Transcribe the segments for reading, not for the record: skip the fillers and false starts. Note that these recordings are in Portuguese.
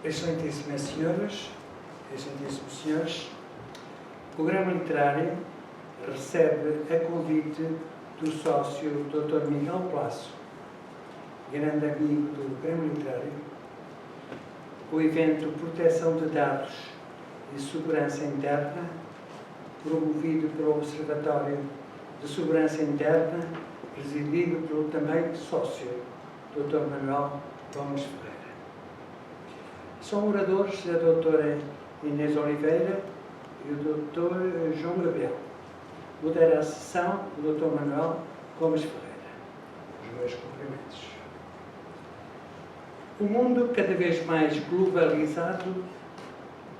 Excelentíssimas senhoras, excelentíssimos senhores, o Grêmio Literário recebe a convite do sócio Dr. Miguel Plasso, grande amigo do Grêmio Literário, o evento Proteção de Dados e Segurança Interna, promovido pelo Observatório de Segurança Interna, presidido pelo também sócio Dr. Manuel Gomes Ferreira. São oradores a doutora Inês Oliveira e o Dr. João Gabriel. Modera a sessão o Dr. Manuel Gomes Ferreira. Os meus cumprimentos. O mundo, cada vez mais globalizado,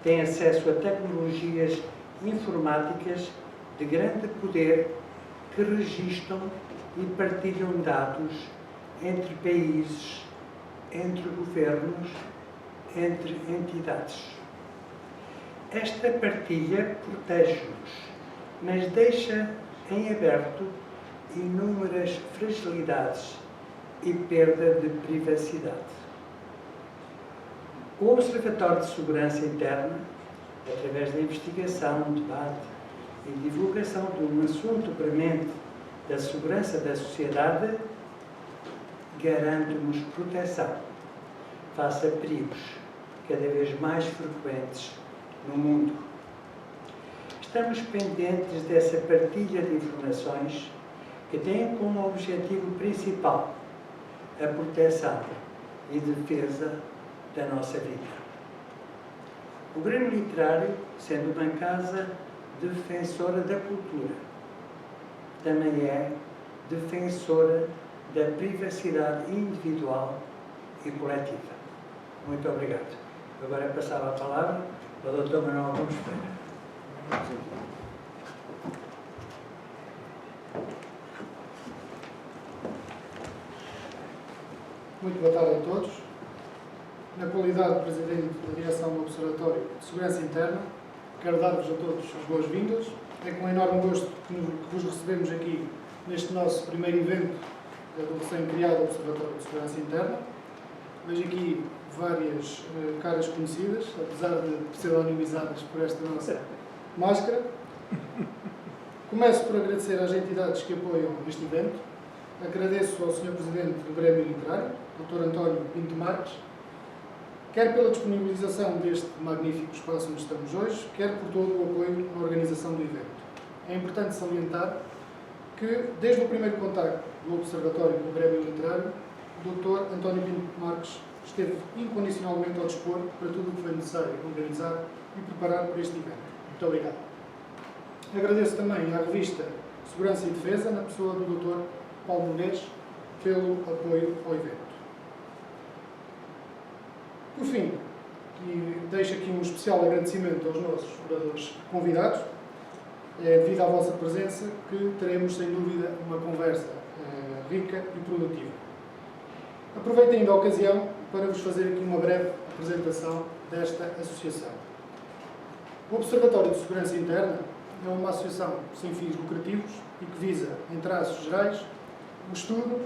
tem acesso a tecnologias informáticas de grande poder que registram e partilham dados entre países, entre governos, entre entidades. Esta partilha protege-nos, mas deixa em aberto inúmeras fragilidades e perda de privacidade. O Observatório de Segurança Interna, através da investigação, debate e divulgação de um assunto premente da segurança da sociedade, garante-nos proteção face a perigos cada vez mais frequentes no mundo. Estamos pendentes dessa partilha de informações que tem como objetivo principal a proteção e defesa da nossa vida. O Grêmio Literário, sendo uma casa defensora da cultura, também é defensora da privacidade individual e coletiva. Muito obrigado. Agora passava a palavra ao Dr. Manuel Gomes Ferreira. Muito boa tarde a todos. Na qualidade de Presidente da Direção do Observatório de Segurança Interna, quero dar-vos a todos as boas-vindas. É com enorme gosto que vos recebemos aqui neste nosso primeiro evento do recém-criado Observatório de Segurança Interna. Vejo aqui várias caras conhecidas, apesar de pseudonimizadas por esta nossa máscara. Começo por agradecer às entidades que apoiam este evento. Agradeço ao Sr. Presidente do Grêmio Literário, Dr. António Pinto Marques, quer pela disponibilização deste magnífico espaço onde estamos hoje, quer por todo o apoio na organização do evento. É importante salientar que, desde o primeiro contacto do Observatório com o Grêmio Literário, o Dr. António Pinto Marques esteve incondicionalmente ao dispor para tudo o que foi necessário organizar e preparar por este evento. Muito obrigado. Agradeço também à revista Segurança e Defesa, na pessoa do Dr. Paulo Nunes, pelo apoio ao evento. Por fim, e deixo aqui um especial agradecimento aos nossos oradores convidados. É devido à vossa presença que teremos, sem dúvida, uma conversa rica e produtiva. Aproveito ainda a ocasião para vos fazer aqui uma breve apresentação desta associação. O Observatório de Segurança Interna é uma associação sem fins lucrativos e que visa, em traços gerais, o estudo,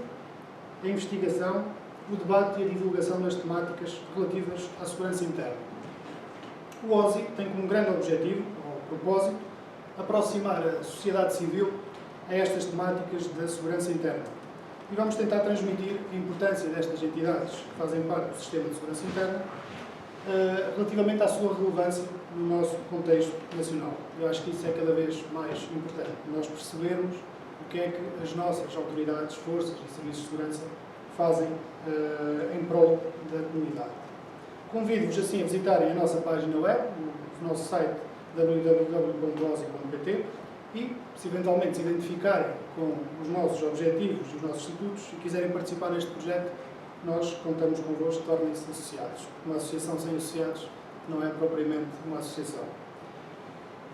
a investigação, o debate e a divulgação das temáticas relativas à segurança interna. O OSI tem como grande objetivo, ou propósito, aproximar a sociedade civil a estas temáticas da segurança interna. E vamos tentar transmitir a importância destas entidades que fazem parte do sistema de segurança interna relativamente à sua relevância no nosso contexto nacional. Eu acho que isso é cada vez mais importante, nós percebermos o que é que as nossas autoridades, forças e serviços de segurança fazem em prol da comunidade. Convido-vos assim a visitarem a nossa página web, o nosso site www.osi.pt e, se eventualmente se identificarem com os nossos objetivos e os nossos institutos e quiserem participar neste projeto, nós contamos convosco, tornem-se associados. Uma associação sem associados não é propriamente uma associação.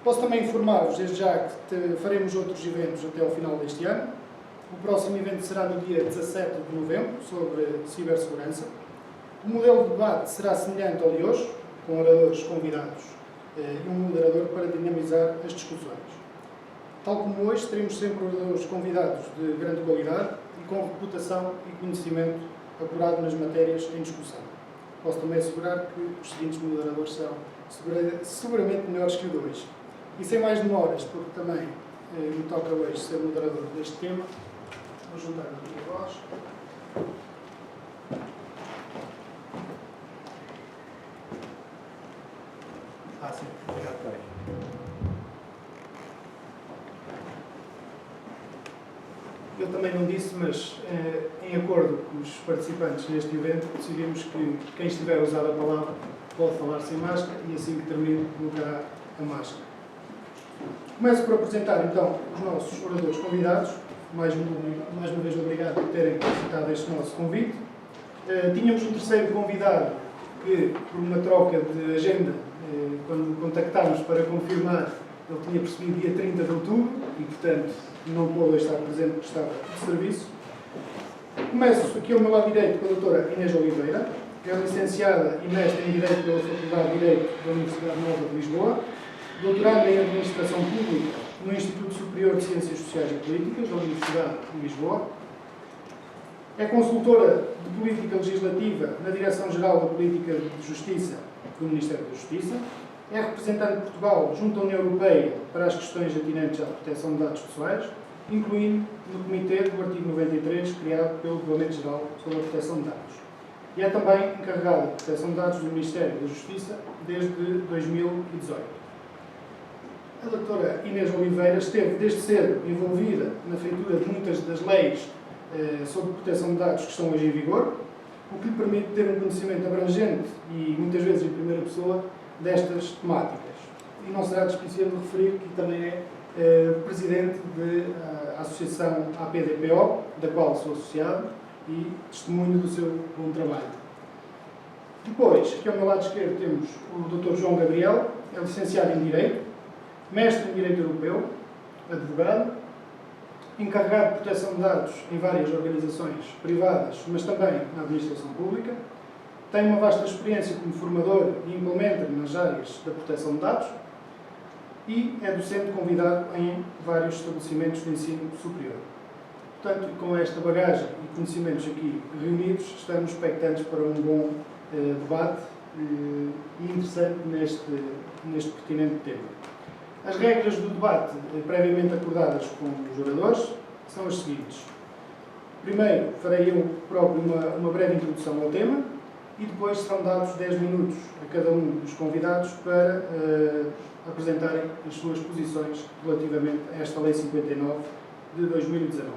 Posso também informar-vos, desde já, que faremos outros eventos até ao final deste ano. O próximo evento será no dia 17 de novembro, sobre cibersegurança. O modelo de debate será semelhante ao de hoje, com oradores convidados e um moderador para dinamizar as discussões. Tal como hoje, teremos sempre oradores convidados de grande qualidade e com reputação e conhecimento apurado nas matérias em discussão. posso também assegurar que os seguintes moderadores serão seguramente melhores que o de hoje. E sem mais demoras, porque também me toca hoje ser moderador deste tema, vou juntar aqui a voz. Sim, obrigado. Eu também não disse, mas em acordo com os participantes neste evento, decidimos que quem estiver a usar a palavra pode falar sem máscara e assim que termine colocará a máscara. Começo por apresentar então os nossos oradores convidados. Mais uma vez obrigado por terem aceitado este nosso convite. Tínhamos um terceiro convidado que, por uma troca de agenda, quando contactámos para confirmar, ele tinha percebido dia 30 de outubro e, portanto, não pôde estar presente porque estava de serviço. Começo aqui ao meu lado direito com a doutora Inês Oliveira, que é licenciada e mestre em Direito pela Faculdade de Direito da Universidade Nova de Lisboa, doutorada em Administração Pública no Instituto Superior de Ciências Sociais e Políticas da Universidade de Lisboa. É consultora de Política Legislativa na Direção-Geral da Política de Justiça do Ministério da Justiça. É representante de Portugal junto à União Europeia para as questões atinentes à proteção de dados pessoais, incluindo no Comitê do artigo 93, criado pelo Regulamento-Geral sobre a Proteção de Dados. E é também encarregada de proteção de dados do Ministério da Justiça desde 2018. A doutora Inês Oliveira esteve desde cedo envolvida na feitura de muitas das leis sobre proteção de dados que estão hoje em vigor, o que lhe permite ter um conhecimento abrangente e muitas vezes em primeira pessoa destas temáticas. E não será despiciando referir que também é presidente da Associação APDPO, da qual sou associado, e testemunho do seu bom trabalho. Depois, aqui ao meu lado esquerdo, temos o Dr. João Gabriel, é licenciado em Direito, mestre em Direito Europeu, advogado, encarregado de proteção de dados em várias organizações privadas, mas também na administração pública. Tem uma vasta experiência como formador e implementa nas áreas da proteção de dados e é docente convidado em vários estabelecimentos de ensino superior. Portanto, com esta bagagem e conhecimentos aqui reunidos, estamos expectantes para um bom debate e interessante neste pertinente tema. As regras do debate previamente acordadas com os oradores são as seguintes. Primeiro, farei eu próprio uma breve introdução ao tema e depois serão dados 10 minutos a cada um dos convidados para apresentarem as suas posições relativamente a esta Lei 59 de 2019.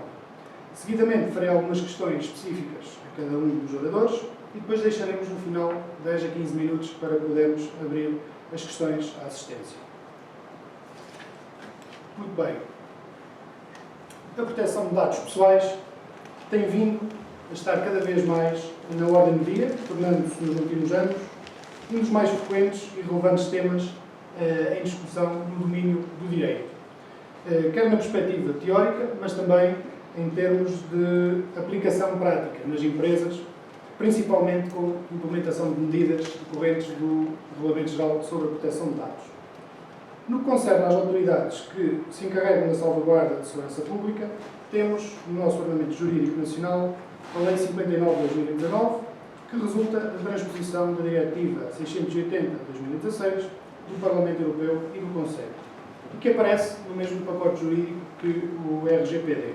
Seguidamente, farei algumas questões específicas a cada um dos oradores e depois deixaremos no final 10 a 15 minutos para podermos abrir as questões à assistência. Muito bem. A proteção de dados pessoais tem vindo a estar cada vez mais na ordem do dia, tornando-se nos últimos anos um dos mais frequentes e relevantes temas em discussão no domínio do direito. Quer na perspectiva teórica, mas também em termos de aplicação prática nas empresas, principalmente com a implementação de medidas decorrentes do Regulamento-Geral sobre a Proteção de Dados. No que concerne às autoridades que se encarregam da salvaguarda da segurança pública, temos no nosso ordenamento jurídico nacional a Lei 59 de 2019, que resulta da transposição da Diretiva 680 de 2016 do Parlamento Europeu e do Conselho, e que aparece no mesmo pacote jurídico que o RGPD.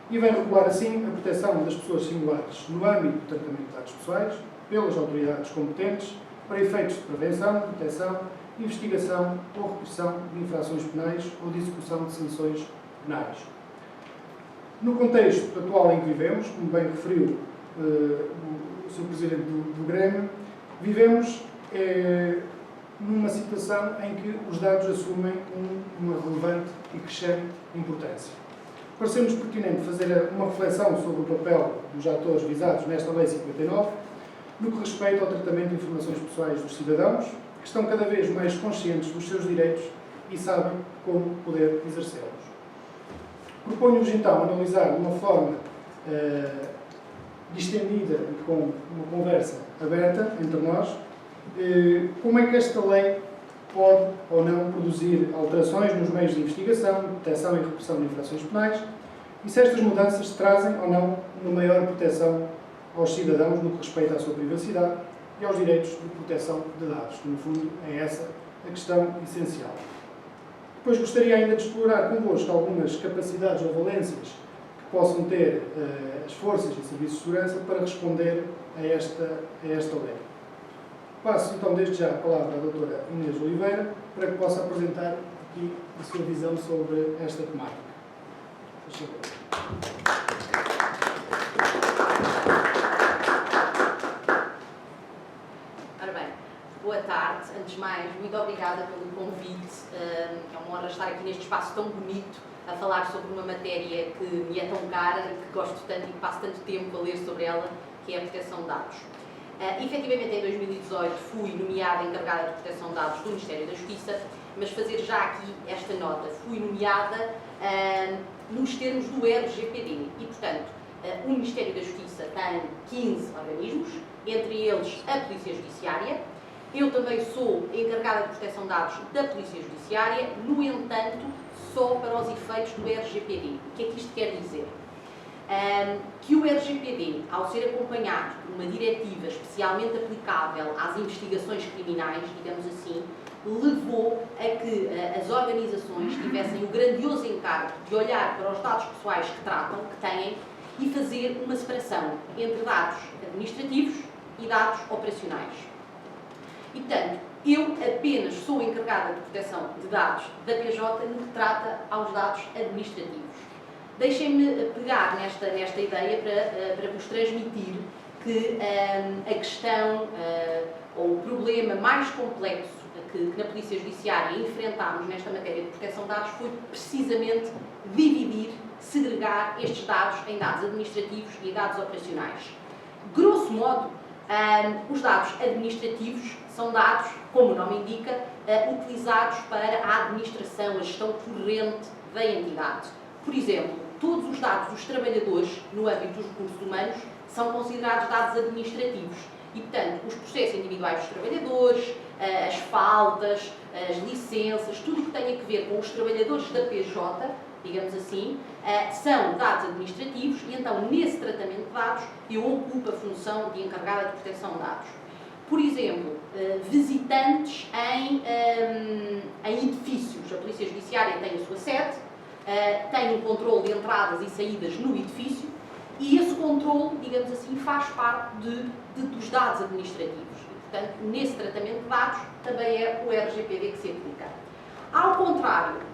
E vem regular assim a proteção das pessoas singulares no âmbito do tratamento de dados pessoais pelas autoridades competentes para efeitos de prevenção, proteção, investigação ou repressão de infrações penais ou de execução de sanções penais. No contexto atual em que vivemos, como bem referiu o Sr. Presidente do Grêmio, vivemos numa situação em que os dados assumem uma relevante e crescente importância. Pareceu-nos pertinente fazer uma reflexão sobre o papel dos atores visados nesta Lei 59 no que respeita ao tratamento de informações pessoais dos cidadãos, que estão cada vez mais conscientes dos seus direitos e sabem como poder exercê-los. Proponho-vos então analisar de uma forma distendida e com uma conversa aberta entre nós como é que esta lei pode ou não produzir alterações nos meios de investigação, detecção e repressão de infrações penais e se estas mudanças trazem ou não uma maior proteção aos cidadãos no que respeita à sua privacidade, e aos direitos de proteção de dados, que no fundo é essa a questão essencial. Depois gostaria ainda de explorar convosco algumas capacidades ou valências que possam ter as forças e serviços de segurança para responder a esta lei. Passo então desde já a palavra à doutora Inês Oliveira para que possa apresentar aqui a sua visão sobre esta temática. Por favor. Ora bem, boa tarde. Antes de mais, muito obrigada pelo convite. É uma honra estar aqui neste espaço tão bonito a falar sobre uma matéria que me é tão cara e que gosto tanto e que passo tanto tempo a ler sobre ela, que é a proteção de dados. Efetivamente, em 2018 fui nomeada encarregada de proteção de dados do Ministério da Justiça, mas fazer já aqui esta nota, fui nomeada nos termos do RGPD e, portanto, o Ministério da Justiça tem 15 organismos, entre eles a Polícia Judiciária. Eu também sou encarregada de proteção de dados da Polícia Judiciária, no entanto, só para os efeitos do RGPD. O que é que isto quer dizer? Que o RGPD, ao ser acompanhado por uma diretiva especialmente aplicável às investigações criminais, digamos assim, levou a que as organizações tivessem o grandioso encargo de olhar para os dados pessoais que tratam, que têm, e fazer uma separação entre dados administrativos e dados operacionais. E, portanto, eu apenas sou encarregada de proteção de dados da PJ no que trata aos dados administrativos. Deixem-me pegar nesta ideia para vos transmitir que a questão ou o problema mais complexo que na Polícia Judiciária enfrentámos nesta matéria de proteção de dados foi precisamente dividir, segregar estes dados em dados administrativos e dados operacionais. Grosso modo, os dados administrativos são dados, como o nome indica, utilizados para a administração, a gestão corrente da entidade. Por exemplo, todos os dados dos trabalhadores no âmbito dos recursos humanos são considerados dados administrativos e, portanto, os processos individuais dos trabalhadores, as faltas, as licenças, tudo o que tenha a ver com os trabalhadores da PJ, digamos assim, são dados administrativos e, então, nesse tratamento de dados, eu ocupo a função de encarregada de proteção de dados. Por exemplo, visitantes em edifícios. A Polícia Judiciária tem a sua sede, tem um controle de entradas e saídas no edifício e esse controle, digamos assim, faz parte dos dados administrativos. E, portanto, nesse tratamento de dados também é o RGPD que se aplica. Ao contrário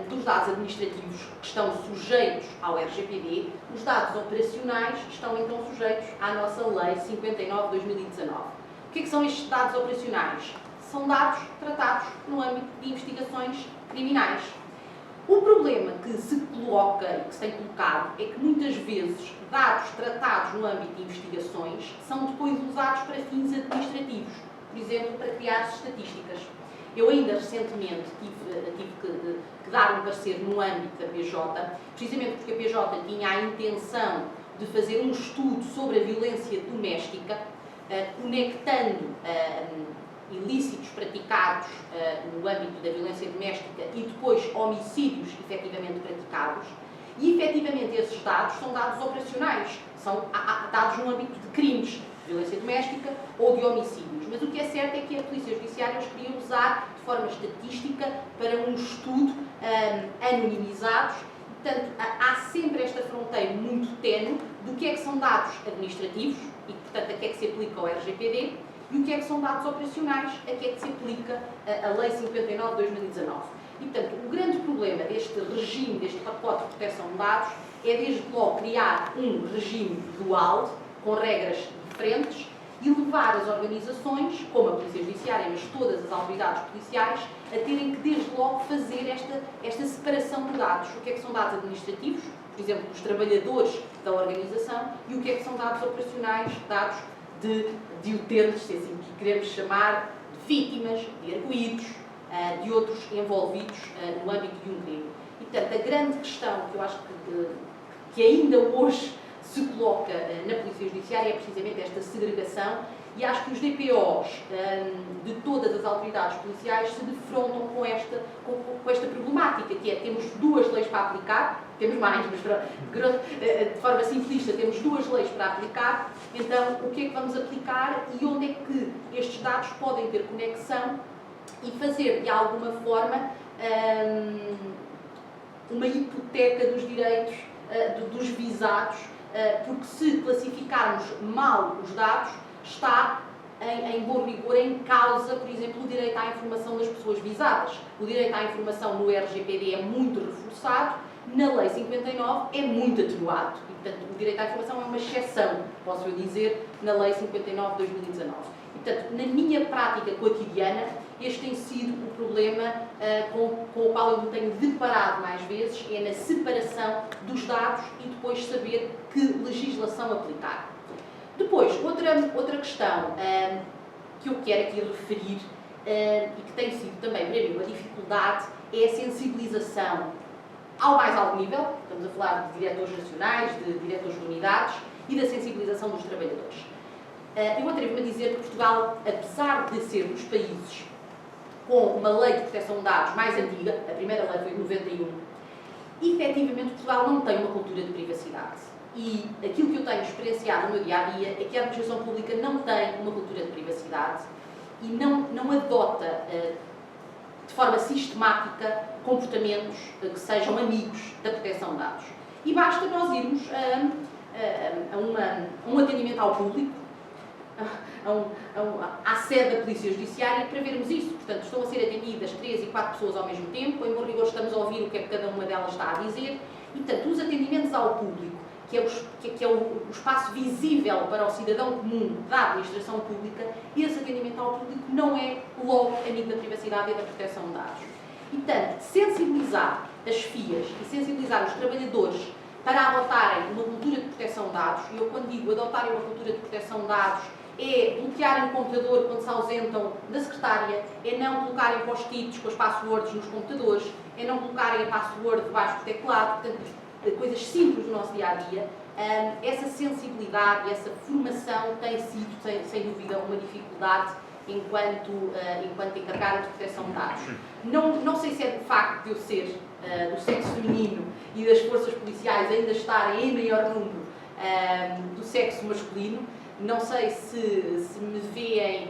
dos dados administrativos que estão sujeitos ao RGPD, os dados operacionais estão então sujeitos à nossa Lei 59/2019. O que são estes dados operacionais? São dados tratados no âmbito de investigações criminais. O problema que se coloca e que se tem colocado é que muitas vezes dados tratados no âmbito de investigações são depois usados para fins administrativos, por exemplo, para criar estatísticas. Eu ainda recentemente tive que dar um parecer no âmbito da PJ, precisamente porque a PJ tinha a intenção de fazer um estudo sobre a violência doméstica, conectando ilícitos praticados no âmbito da violência doméstica e depois homicídios efetivamente praticados. E efetivamente esses dados são dados operacionais, são dados no âmbito de crimes, de violência doméstica ou de homicídios. Mas o que é certo é que a Polícia Judiciária os queria usar de forma estatística para um estudo anonimizados. Portanto, há sempre esta fronteira muito ténue do que é que são dados administrativos e, portanto, a que é que se aplica o RGPD e o que é que são dados operacionais, a que é que se aplica a Lei 59/2019. E, portanto, o grande problema deste regime, deste pacote de proteção de dados, é desde logo criar um regime dual, com regras diferentes, e levar as organizações, como a Polícia Judiciária, mas todas as autoridades policiais, a terem que desde logo fazer esta separação de dados. O que é que são dados administrativos, por exemplo, dos trabalhadores da organização, e o que é que são dados operacionais, dados de utentes, se assim queremos chamar, de vítimas, de arguidos, de outros envolvidos no âmbito de um crime. E, portanto, a grande questão que eu acho que ainda hoje se coloca na Polícia Judiciária é precisamente esta segregação e acho que os DPOs de todas as autoridades policiais se defrontam com esta problemática, que é temos duas leis para aplicar, temos mais, mas de forma simplista temos 2 leis para aplicar, então o que é que vamos aplicar e onde é que estes dados podem ter conexão e fazer de alguma forma uma hipoteca dos direitos dos visados, porque se classificarmos mal os dados, está em bom rigor em causa, por exemplo, o direito à informação das pessoas visadas. O direito à informação no RGPD é muito reforçado, na Lei 59 é muito atenuado. E, portanto, o direito à informação é uma exceção, posso eu dizer, na Lei 59 de 2019. E, portanto, na minha prática cotidiana, este tem sido o problema com o qual eu me tenho deparado mais vezes, é na separação dos dados e depois saber que legislação aplicar. Depois, outra questão que eu quero aqui referir e que tem sido também para mim uma dificuldade é a sensibilização ao mais alto nível, estamos a falar de diretores nacionais, de diretores de unidades e da sensibilização dos trabalhadores. Eu atrevo-me a dizer que Portugal, apesar de ser dos países com uma lei de proteção de dados mais antiga, a primeira lei foi de 91, efetivamente Portugal não tem uma cultura de privacidade. E aquilo que eu tenho experienciado no meu dia-a-dia é que a administração pública não tem uma cultura de privacidade e não adota de forma sistemática comportamentos que sejam amigos da proteção de dados. E basta nós irmos a um atendimento ao público, à sede da Polícia Judiciária, para vermos isso. Portanto, estão a ser atendidas 3 e 4 pessoas ao mesmo tempo, em bom rigor estamos a ouvir o que é que cada uma delas está a dizer, e, portanto, os atendimentos ao público, que é o espaço visível para o cidadão comum da administração pública, esse atendimento ao público não é logo amigo da privacidade e da proteção de dados. E, portanto, sensibilizar as FIAs e sensibilizar os trabalhadores para adotarem uma cultura de proteção de dados, e eu quando digo adotarem uma cultura de proteção de dados, é bloquearem o computador quando se ausentam da secretária, é não colocarem post-its com as passwords nos computadores, é não colocarem a password debaixo do teclado, portanto, coisas simples do nosso dia-a-dia. Essa sensibilidade e essa formação tem sido, sem dúvida, uma dificuldade enquanto encarregada de proteção de dados. Não sei se é do facto de eu ser do sexo feminino e das forças policiais ainda estarem em maior número do sexo masculino, não sei se me veem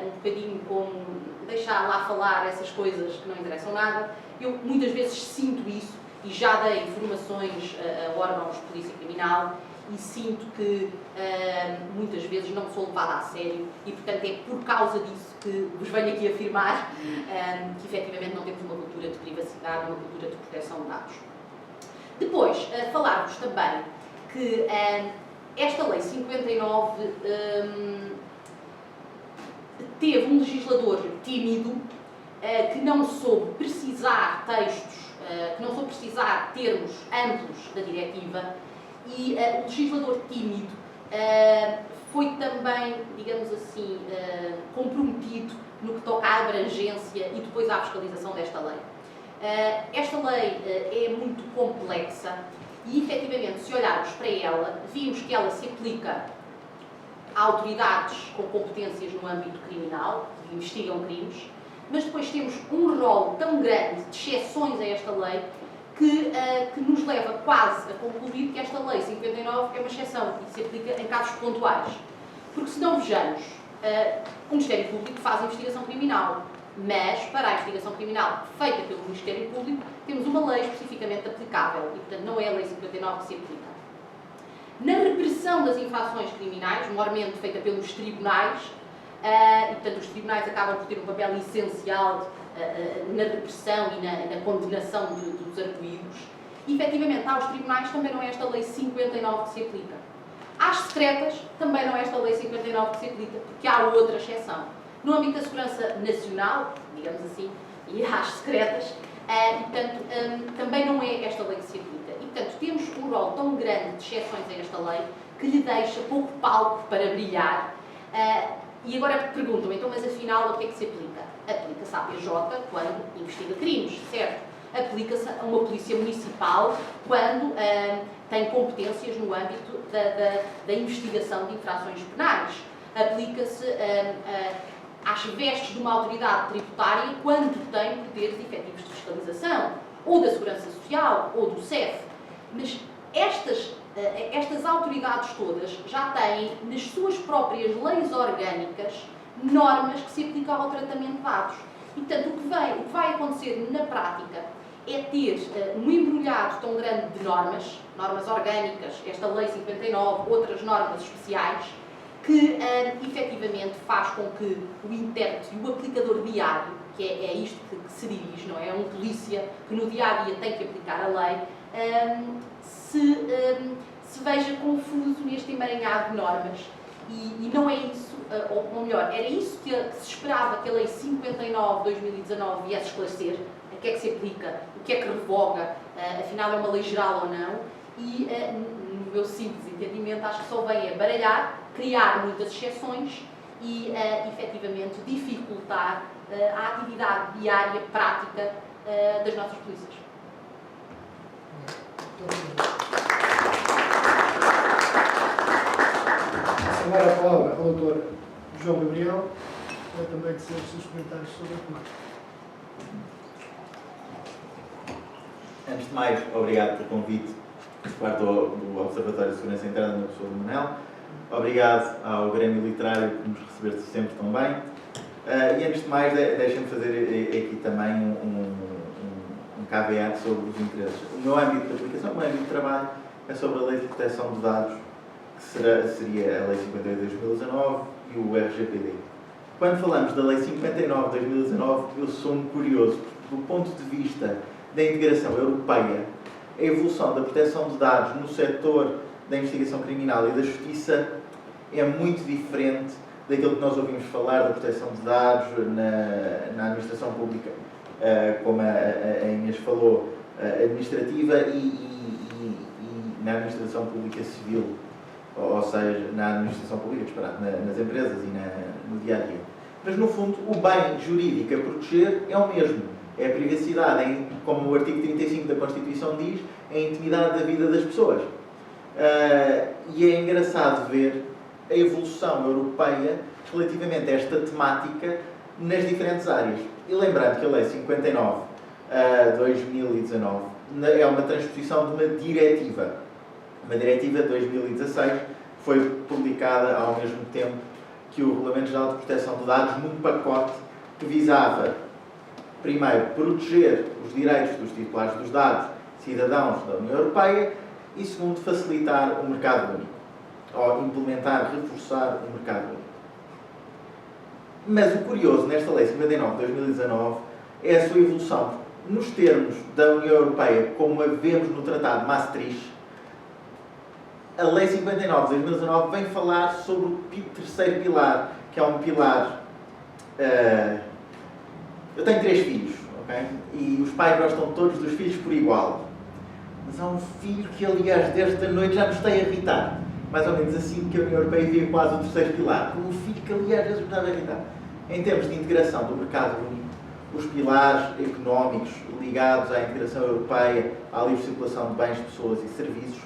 um bocadinho como deixar lá falar essas coisas que não interessam nada. Eu muitas vezes sinto isso e já dei informações a órgãos de polícia criminal e sinto que muitas vezes não sou levada a sério e, portanto, é por causa disso que vos venho aqui afirmar que efetivamente não temos uma cultura de privacidade, uma cultura de proteção de dados. Depois, falar-vos também que esta Lei 59 teve um legislador tímido que não soube precisar textos, que não soube precisar termos amplos da diretiva e o legislador tímido foi também, digamos assim, comprometido no que toca à abrangência e depois à fiscalização desta lei. Esta lei é muito complexa e, efetivamente, se olharmos para ela, vimos que ela se aplica a autoridades com competências no âmbito criminal, que investigam crimes, mas depois temos um rol tão grande de exceções a esta lei que nos leva quase a concluir que esta Lei 59 é uma exceção e se aplica em casos pontuais. Porque, se não vejamos, o Ministério Público faz investigação criminal, mas para a investigação criminal feita pelo Ministério Público temos uma lei especificamente aplicável e, portanto, não é a Lei 59 que se aplica. Na repressão das infrações criminais, maiormente feita pelos tribunais, e, portanto, os tribunais acabam por ter um papel essencial na repressão e na condenação dos arguidos, e, efetivamente, aos tribunais também não é esta Lei 59 que se aplica. Às secretas também não é esta Lei 59 que se aplica, porque há outra exceção. No âmbito da segurança nacional, digamos assim, e às secretas, e, portanto, também não é esta lei que se aplica. E, portanto, temos um rol tão grande de exceções a esta lei que lhe deixa pouco palco para brilhar. E agora perguntam, então, mas afinal, o que é que se aplica? Aplica-se à PJ quando investiga crimes, certo? Aplica-se a uma polícia municipal quando tem competências no âmbito da investigação de infrações penais. Aplica-se às vestes de uma autoridade tributária quando tem poderes efetivos de fiscalização, ou da Segurança Social, ou do CEF. Mas estas autoridades todas já têm, nas suas próprias leis orgânicas, normas que se aplicam ao tratamento de dados. E, portanto, o que vai acontecer na prática é ter um embrulhado tão grande de normas orgânicas, esta Lei 59, outras normas especiais, que efetivamente faz com que o intérprete e o aplicador diário, que é isto que se dirige, não é? É um polícia que no dia-a-dia tem que aplicar a lei, se veja confuso neste emaranhado de normas. E não é isso, ou melhor, era isso que se esperava que a Lei 59/2019 viesse esclarecer, a que é que se aplica, o que é que revoga, afinal é uma lei geral ou não, e no meu simples entendimento acho que só vem a baralhar, criar muitas exceções e efetivamente dificultar a atividade diária, prática das nossas polícias. Agora a palavra ao Dr. João Gabriel, para também dizer os seus comentários sobre a temática. Antes de mais, obrigado pelo convite por parte do Observatório de Segurança Interna na pessoa do Manel. Obrigado ao Grêmio Literário por nos receber sempre tão bem. E antes de mais, deixem-me fazer aqui também um caveat sobre os interesses. O meu âmbito de aplicação, o meu âmbito de trabalho, é sobre a Lei de Proteção de Dados, que seria a Lei 58/2019 e o RGPD. Quando falamos da Lei 59/2019, eu sou um curioso, porque do ponto de vista da integração europeia, a evolução da proteção de dados no setor da investigação criminal e da justiça é muito diferente daquilo que nós ouvimos falar da proteção de dados na administração pública, como a Inês falou, administrativa e na administração pública civil, ou seja, na administração pública, nas empresas e no dia-a-dia. Mas, no fundo, o bem jurídico a proteger é o mesmo. É a privacidade, como o artigo 35 da Constituição diz, é a intimidade da vida das pessoas. E é engraçado ver a evolução europeia relativamente a esta temática nas diferentes áreas. E lembrando que a Lei 59/2019 é uma transposição de uma diretiva. Uma diretiva de 2016 foi publicada ao mesmo tempo que o Regulamento Geral de Proteção de Dados, num pacote que visava, primeiro, proteger os direitos dos titulares dos dados, cidadãos da União Europeia, e, segundo, facilitar o mercado único, ou implementar, reforçar o mercado único. Mas o curioso nesta Lei 59/2019 é a sua evolução. Nos termos da União Europeia, como a vemos no Tratado de Maastricht, a Lei 59/2019 vem falar sobre o terceiro pilar, que é um pilar... Eu tenho 3 filhos, ok? E os pais gostam todos dos filhos por igual. Mas há um filho que, aliás, desta noite já me está a irritar. Mais ou menos assim que a União Europeia via quase o terceiro pilar. Como um filho que, aliás, já me estava a irritar. Em termos de integração do mercado único, os pilares económicos ligados à integração europeia, à livre circulação de bens, pessoas e serviços,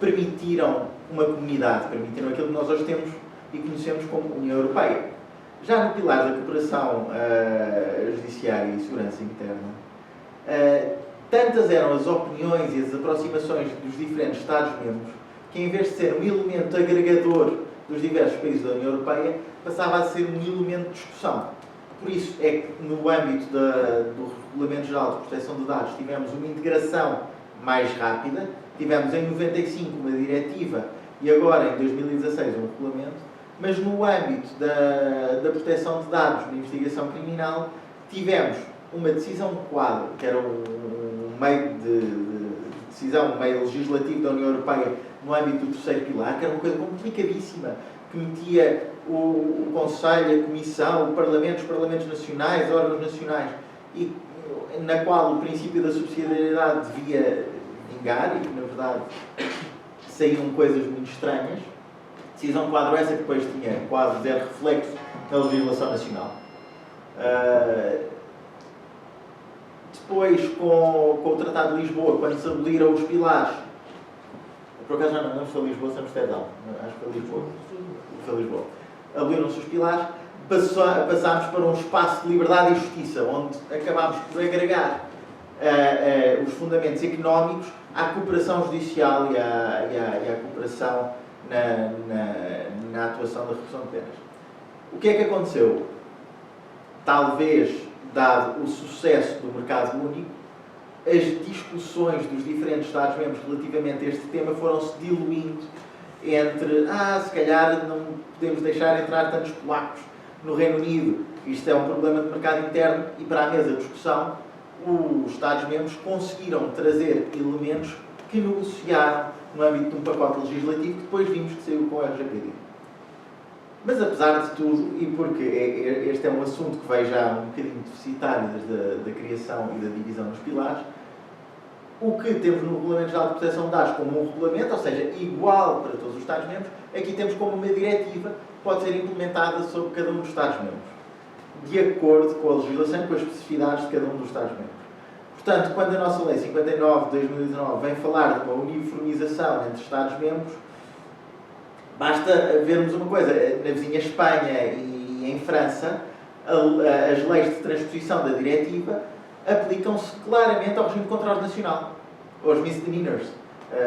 permitiram uma comunidade, permitiram aquilo que nós hoje temos e conhecemos como União Europeia. Já no pilar da cooperação judiciária e segurança interna, tantas eram as opiniões e as aproximações dos diferentes Estados-membros que, em vez de ser um elemento agregador dos diversos países da União Europeia, passava a ser um elemento de discussão. Por isso é que, no âmbito do Regulamento Geral de Proteção de Dados, tivemos uma integração mais rápida. Tivemos em 95 uma diretiva e agora, em 2016, um regulamento. Mas no âmbito da proteção de dados na investigação criminal, tivemos uma decisão quadro, que era um meio de decisão, um meio legislativo da União Europeia no âmbito do terceiro pilar, que era uma coisa complicadíssima, que metia o Conselho, a Comissão, o Parlamento, os Parlamentos Nacionais, órgãos nacionais, e na qual o princípio da subsidiariedade devia vingar, e que, na verdade, saíram coisas muito estranhas. Decisão quadro essa que depois tinha quase zero reflexo na legislação nacional. Depois, com o Tratado de Lisboa, quando se aboliram os pilares, por acaso já não lembro se foi Lisboa ou Amsterdão, acho que foi Lisboa. Foi Lisboa. Aboliram-se os pilares, passámos para um espaço de liberdade e justiça, onde acabámos por agregar os fundamentos económicos à cooperação judicial e à cooperação na atuação da redução de penas. O que é que aconteceu? Talvez, dado o sucesso do mercado único, as discussões dos diferentes Estados-membros relativamente a este tema foram-se diluindo entre se calhar não podemos deixar entrar tantos polacos no Reino Unido, isto é um problema de mercado interno, e para a mesa de discussão os Estados-membros conseguiram trazer elementos que negociaram no âmbito de um pacote legislativo que depois vimos que saiu com o RGPD. Mas apesar de tudo, e porque este é um assunto que veio já um bocadinho deficitário desde a criação e da divisão dos pilares, o que temos no Regulamento Geral de Proteção de Dados como um regulamento, ou seja, igual para todos os Estados-membros, aqui temos como uma diretiva que pode ser implementada sobre cada um dos Estados-membros, de acordo com a legislação e com as especificidades de cada um dos Estados-membros. Portanto, quando a nossa Lei 59 de 2019 vem falar de uma uniformização entre Estados-membros, basta vermos uma coisa, na vizinha Espanha e em França, as leis de transposição da diretiva aplicam-se claramente ao regime de controle nacional, aos misdemeanors,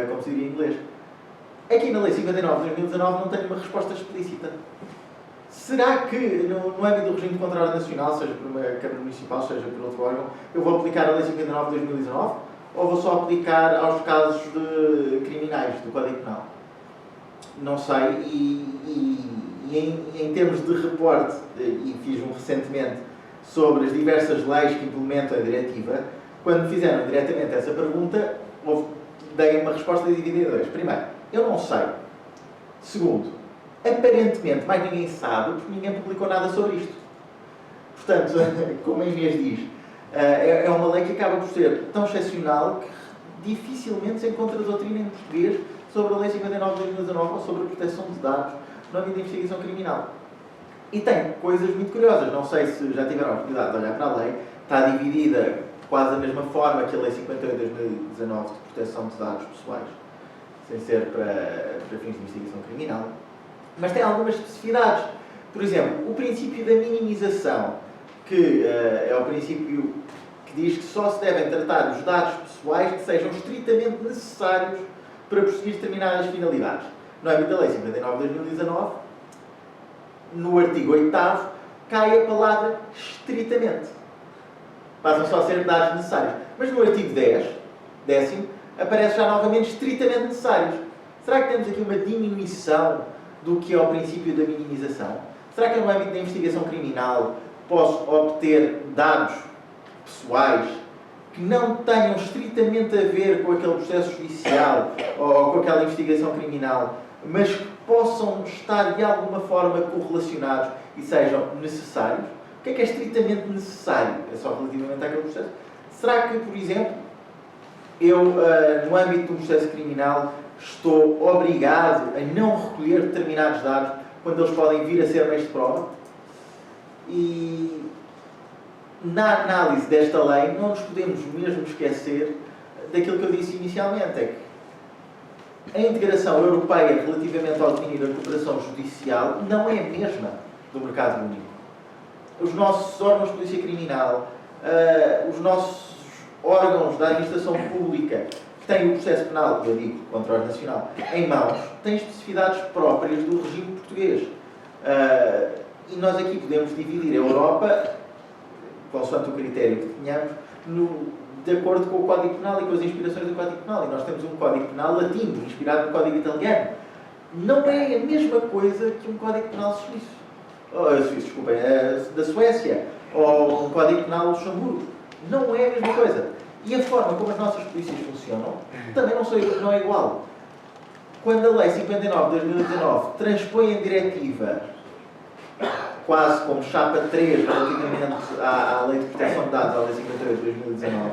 como se diria em inglês. Aqui na Lei 59 de 2019 não tenho uma resposta explícita. Será que, no âmbito do regime de controle nacional, seja por uma Câmara Municipal, seja por outro órgão, eu vou aplicar a Lei 59 de 2019 ou vou só aplicar aos casos de criminais do Código Penal? Não sei, em termos de reporte, e fiz um recentemente sobre as diversas leis que implementam a diretiva, quando me fizeram diretamente essa pergunta, dei uma resposta dividida em dois. Primeiro, eu não sei. Segundo, aparentemente mais ninguém sabe, porque ninguém publicou nada sobre isto. Portanto, como a Inês diz, é uma lei que acaba por ser tão excepcional que dificilmente se encontra doutrina em português sobre a Lei 59 de 2019 ou sobre a proteção de dados no âmbito da investigação criminal. E tem coisas muito curiosas. Não sei se já tiveram a oportunidade de olhar para a lei. Está dividida quase da mesma forma que a Lei 58 de 2019 de proteção de dados pessoais, sem ser para fins de investigação criminal. Mas tem algumas especificidades. Por exemplo, o princípio da minimização, que é o princípio que diz que só se devem tratar os dados pessoais que sejam estritamente necessários para prosseguir determinadas finalidades. No âmbito da Lei 59 de 2019, no artigo 8º, cai a palavra estritamente. Passam só a ser dados necessários. Mas no artigo 10º, aparece já novamente estritamente necessários. Será que temos aqui uma diminuição do que é o princípio da minimização? Será que no âmbito da investigação criminal posso obter dados pessoais que não tenham estritamente a ver com aquele processo judicial ou com aquela investigação criminal, mas que possam estar de alguma forma correlacionados e sejam necessários? O que é estritamente necessário? É só relativamente àquele processo? Será que, por exemplo, eu, no âmbito do processo criminal, estou obrigado a não recolher determinados dados quando eles podem vir a ser meios de prova? E na análise desta lei não nos podemos mesmo esquecer daquilo que eu disse inicialmente, é que a integração europeia relativamente ao domínio da cooperação judicial não é a mesma do mercado único. Os nossos órgãos de polícia criminal, os nossos órgãos da administração pública que têm o processo penal, eu digo, controle nacional, em mãos, têm especificidades próprias do regime português. E nós aqui podemos dividir a Europa, consoante o critério que tenhamos, de acordo com o Código Penal e com as inspirações do Código Penal. E nós temos um Código Penal latino, inspirado no Código Italiano. Não é a mesma coisa que um Código Penal suíço. Desculpem, da Suécia, ou um Código Penal Luxemburgo. Não é a mesma coisa. E a forma como as nossas polícias funcionam também não é igual. Quando a Lei 59 de 2019 transpõe a diretiva quase como chapa 3 relativamente à Lei de Proteção de Dados, à Lei 58 de 2019,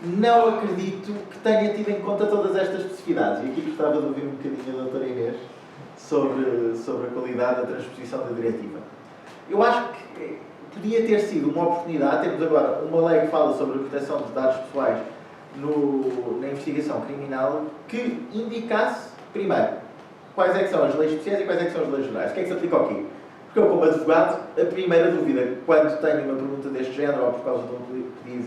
não acredito que tenha tido em conta todas estas especificidades. E aqui gostava de ouvir um bocadinho a doutora Inês sobre a qualidade da transposição da diretiva. Eu acho que podia ter sido uma oportunidade, temos agora uma lei que fala sobre a proteção dos dados pessoais na investigação criminal, que indicasse, primeiro, quais é que são as leis especiais e quais é que são as leis gerais. O que é que se aplica ao quê? Porque eu, como advogado, a primeira dúvida, quando tenho uma pergunta deste género, ou por causa de um pedido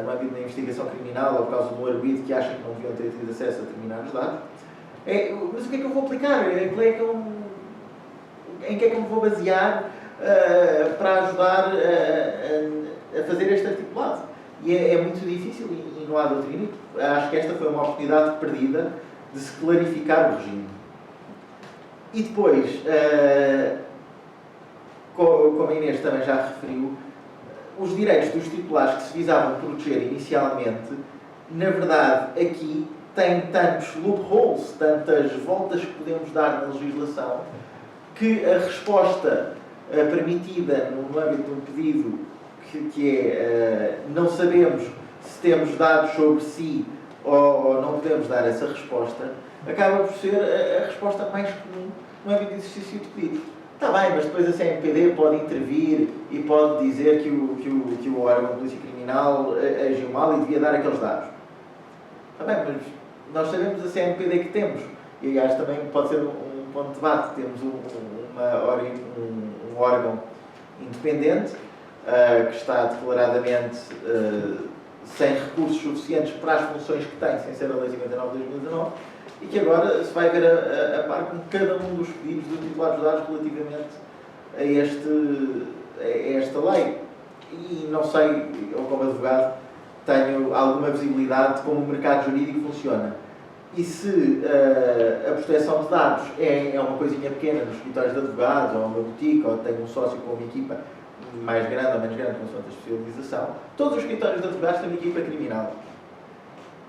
no âmbito da investigação criminal ou por causa do arguido que acham que não deviam ter tido acesso a determinados dados. Mas o que é que eu vou aplicar? Em que é que eu me vou basear para ajudar a fazer este articulado? E é muito difícil e não há doutrina. Acho que esta foi uma oportunidade perdida de se clarificar o regime. E depois, como a Inês também já referiu, os direitos dos titulares que se visavam proteger inicialmente, na verdade, aqui têm tantos loopholes, tantas voltas que podemos dar na legislação, que a resposta permitida no âmbito de um pedido que é não sabemos se temos dados sobre si ou não podemos dar essa resposta, acaba por ser a resposta mais comum no âmbito de exercício de pedido. Está bem, mas depois a CMPD pode intervir e pode dizer que o órgão de polícia criminal agiu mal e devia dar aqueles dados. Está bem, mas nós sabemos a CMPD que temos. E aliás também pode ser um ponto de debate. Temos um órgão independente que está declaradamente sem recursos suficientes para as funções que tem, sem ser a Lei 59 de 2019, e que agora se vai ver a par com cada um dos pedidos do titular dos dados relativamente a esta lei. E não sei, eu como advogado tenho alguma visibilidade de como o mercado jurídico funciona. E se a proteção de dados é uma coisinha pequena nos escritórios de advogados, ou uma boutique, ou tenho um sócio com uma equipa mais grande ou menos grande, consoante a especialização, todos os escritórios de advogados têm uma equipa criminal.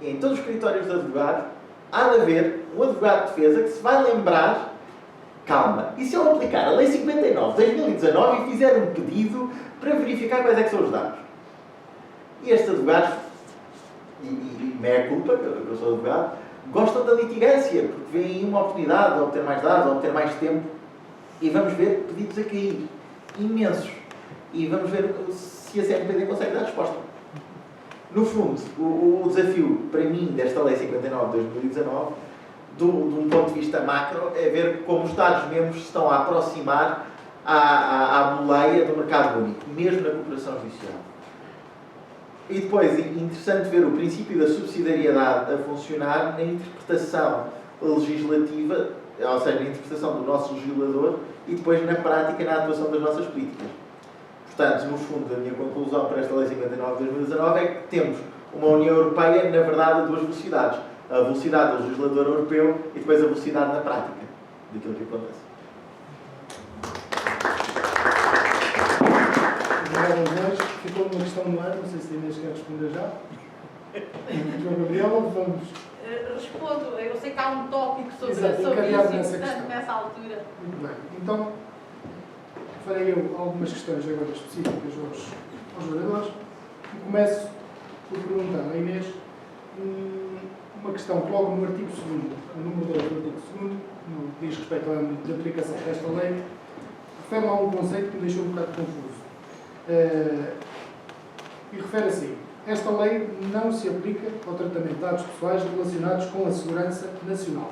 E em todos os escritórios de advogados há de haver um advogado de defesa que se vai lembrar, calma, e se eu aplicar a Lei 59 de 2019 e fizer um pedido para verificar quais é que são os dados? E estes advogados, e meia culpa, que eu sou advogado, gostam da litigância, porque veem uma oportunidade de obter mais dados, de obter mais tempo, e vamos ver pedidos a cair, imensos, e vamos ver se a CMPD consegue dar resposta. No fundo, o desafio, para mim, desta Lei 59 de 2019, de um ponto de vista macro, é ver como os Estados-membros se estão a aproximar à boleia do mercado único, mesmo na cooperação judicial. E depois, interessante ver o princípio da subsidiariedade a funcionar na interpretação legislativa, ou seja, na interpretação do nosso legislador, e depois na prática, na atuação das nossas políticas. Portanto, no fundo, a minha conclusão para esta Lei 59 de 2019 é que temos uma União Europeia, na verdade, a duas velocidades. A velocidade do legislador europeu e depois a velocidade na prática daquilo que acontece. Obrigado aos dois. Ficou uma questão no ar, não sei se a Inês quer responder já. João Gabriel, vamos. Respondo, eu sei que há um tópico sobre isso, nessa altura. Muito bem. Então, farei eu algumas questões agora específicas aos oradores. E começo por perguntar à Inês uma questão que logo no artigo 2º, o número 2 do artigo 2º, no que diz respeito ao âmbito de aplicação desta lei, refere a um conceito que me deixou um bocado confuso. E refere assim: esta lei não se aplica ao tratamento de dados pessoais relacionados com a segurança nacional.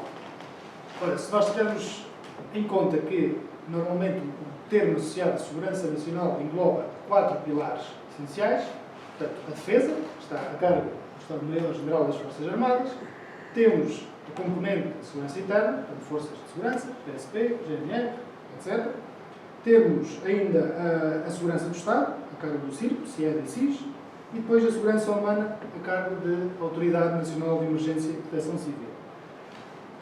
Ora, se nós tivermos em conta que, normalmente, o termo associado de segurança nacional engloba 4 pilares essenciais, portanto, a defesa, que está a cargo do Estado-Maior-General das Forças Armadas, temos a componente de segurança interna, portanto, forças de segurança, PSP, GNR, etc. Temos ainda a segurança do Estado, a cargo do CIRP, CIED e SIS, e depois a segurança humana, a cargo da Autoridade Nacional de Emergência e Proteção Civil.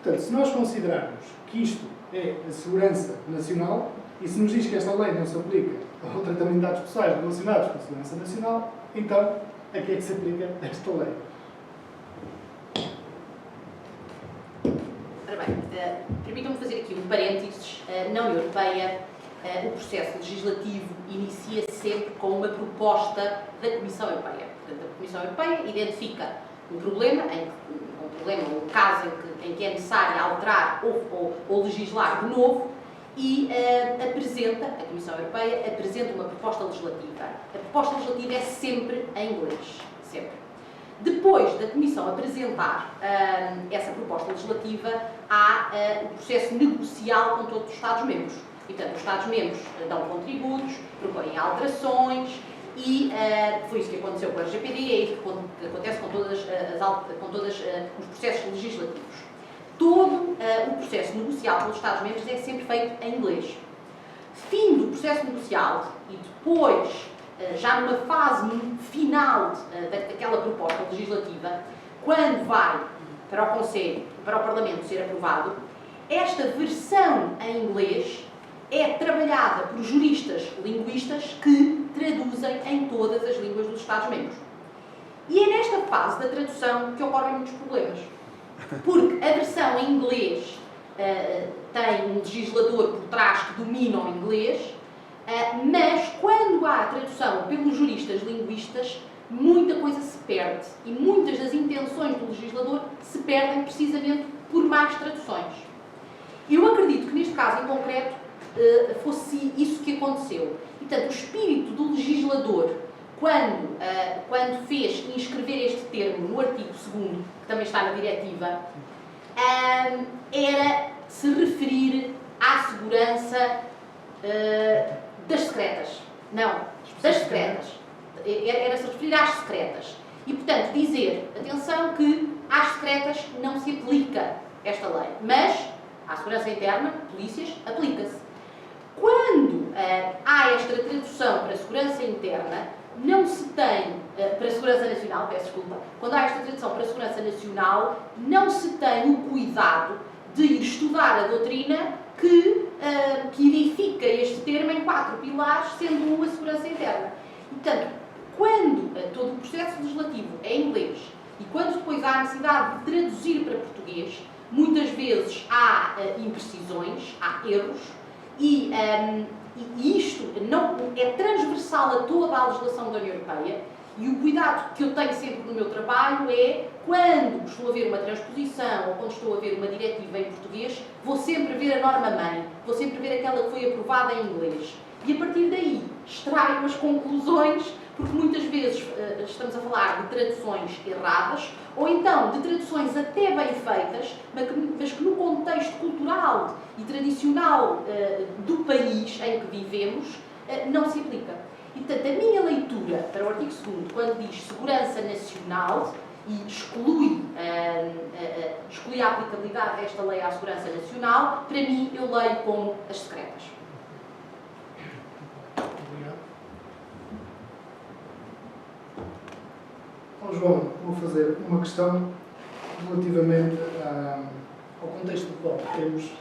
Portanto, se nós considerarmos que isto é a segurança nacional, e se nos diz que esta lei não se aplica ao tratamento de dados pessoais relacionados com a segurança nacional, então, a que é que se aplica esta lei? Ora bem, permitam-me fazer aqui um parênteses. Na União Europeia, o processo legislativo inicia-se sempre com uma proposta da Comissão Europeia. Portanto, a Comissão Europeia identifica um problema, um caso em que é necessário alterar ou legislar de novo, e a Comissão Europeia apresenta uma proposta legislativa. A proposta legislativa é sempre em inglês, sempre. Depois da Comissão apresentar essa proposta legislativa, há o processo negocial com todos os Estados-membros. E, portanto, os Estados-membros dão contributos, propõem alterações e foi isso que aconteceu com a RGPD, é isso que acontece com todos os processos legislativos. Todo o processo negocial pelos Estados-membros é sempre feito em inglês. Fim do processo negocial e depois, já numa fase final daquela proposta legislativa, quando vai para o Conselho, para o Parlamento ser aprovado, esta versão em inglês é trabalhada por juristas linguistas que traduzem em todas as línguas dos Estados-membros. E é nesta fase da tradução que ocorrem muitos problemas. Porque a versão em inglês tem um legislador por trás que domina o inglês, mas quando há a tradução pelos juristas linguistas, muita coisa se perde. E muitas das intenções do legislador se perdem precisamente por más traduções. Eu acredito que neste caso em concreto fosse isso que aconteceu. E, portanto, o espírito do legislador, quando fez inscrever este termo no artigo 2º, que também está na diretiva, era se referir à segurança das secretas. Não, das secretas. Era se referir às secretas. E, portanto, dizer, atenção, que às secretas não se aplica esta lei, mas à segurança interna, polícias, aplica-se. Quando há esta tradução para a segurança interna, não se tem, para a segurança nacional, peço desculpa, quando há esta tradução para a segurança nacional, não se tem o cuidado de ir estudar a doutrina que edifica este termo em 4 pilares, sendo um a segurança interna. E, portanto, quando todo o processo legislativo é em inglês e quando depois há a necessidade de traduzir para português, muitas vezes há imprecisões, há erros, e isto não, é transversal a toda a legislação da União Europeia, e o cuidado que eu tenho sempre no meu trabalho é, quando estou a ver uma transposição ou quando estou a ver uma diretiva em português, vou sempre ver a norma-mãe, vou sempre ver aquela que foi aprovada em inglês. E a partir daí extraio as conclusões, porque muitas vezes estamos a falar de traduções erradas, ou então de traduções até bem feitas, mas que no contexto cultural e tradicional do país em que vivemos, não se aplica. E, portanto, a minha leitura para o artigo 2º, quando diz segurança nacional e exclui a aplicabilidade desta lei à segurança nacional, para mim, eu leio como as secretas. Obrigado. Então, João, vou fazer uma questão relativamente ao contexto atual que temos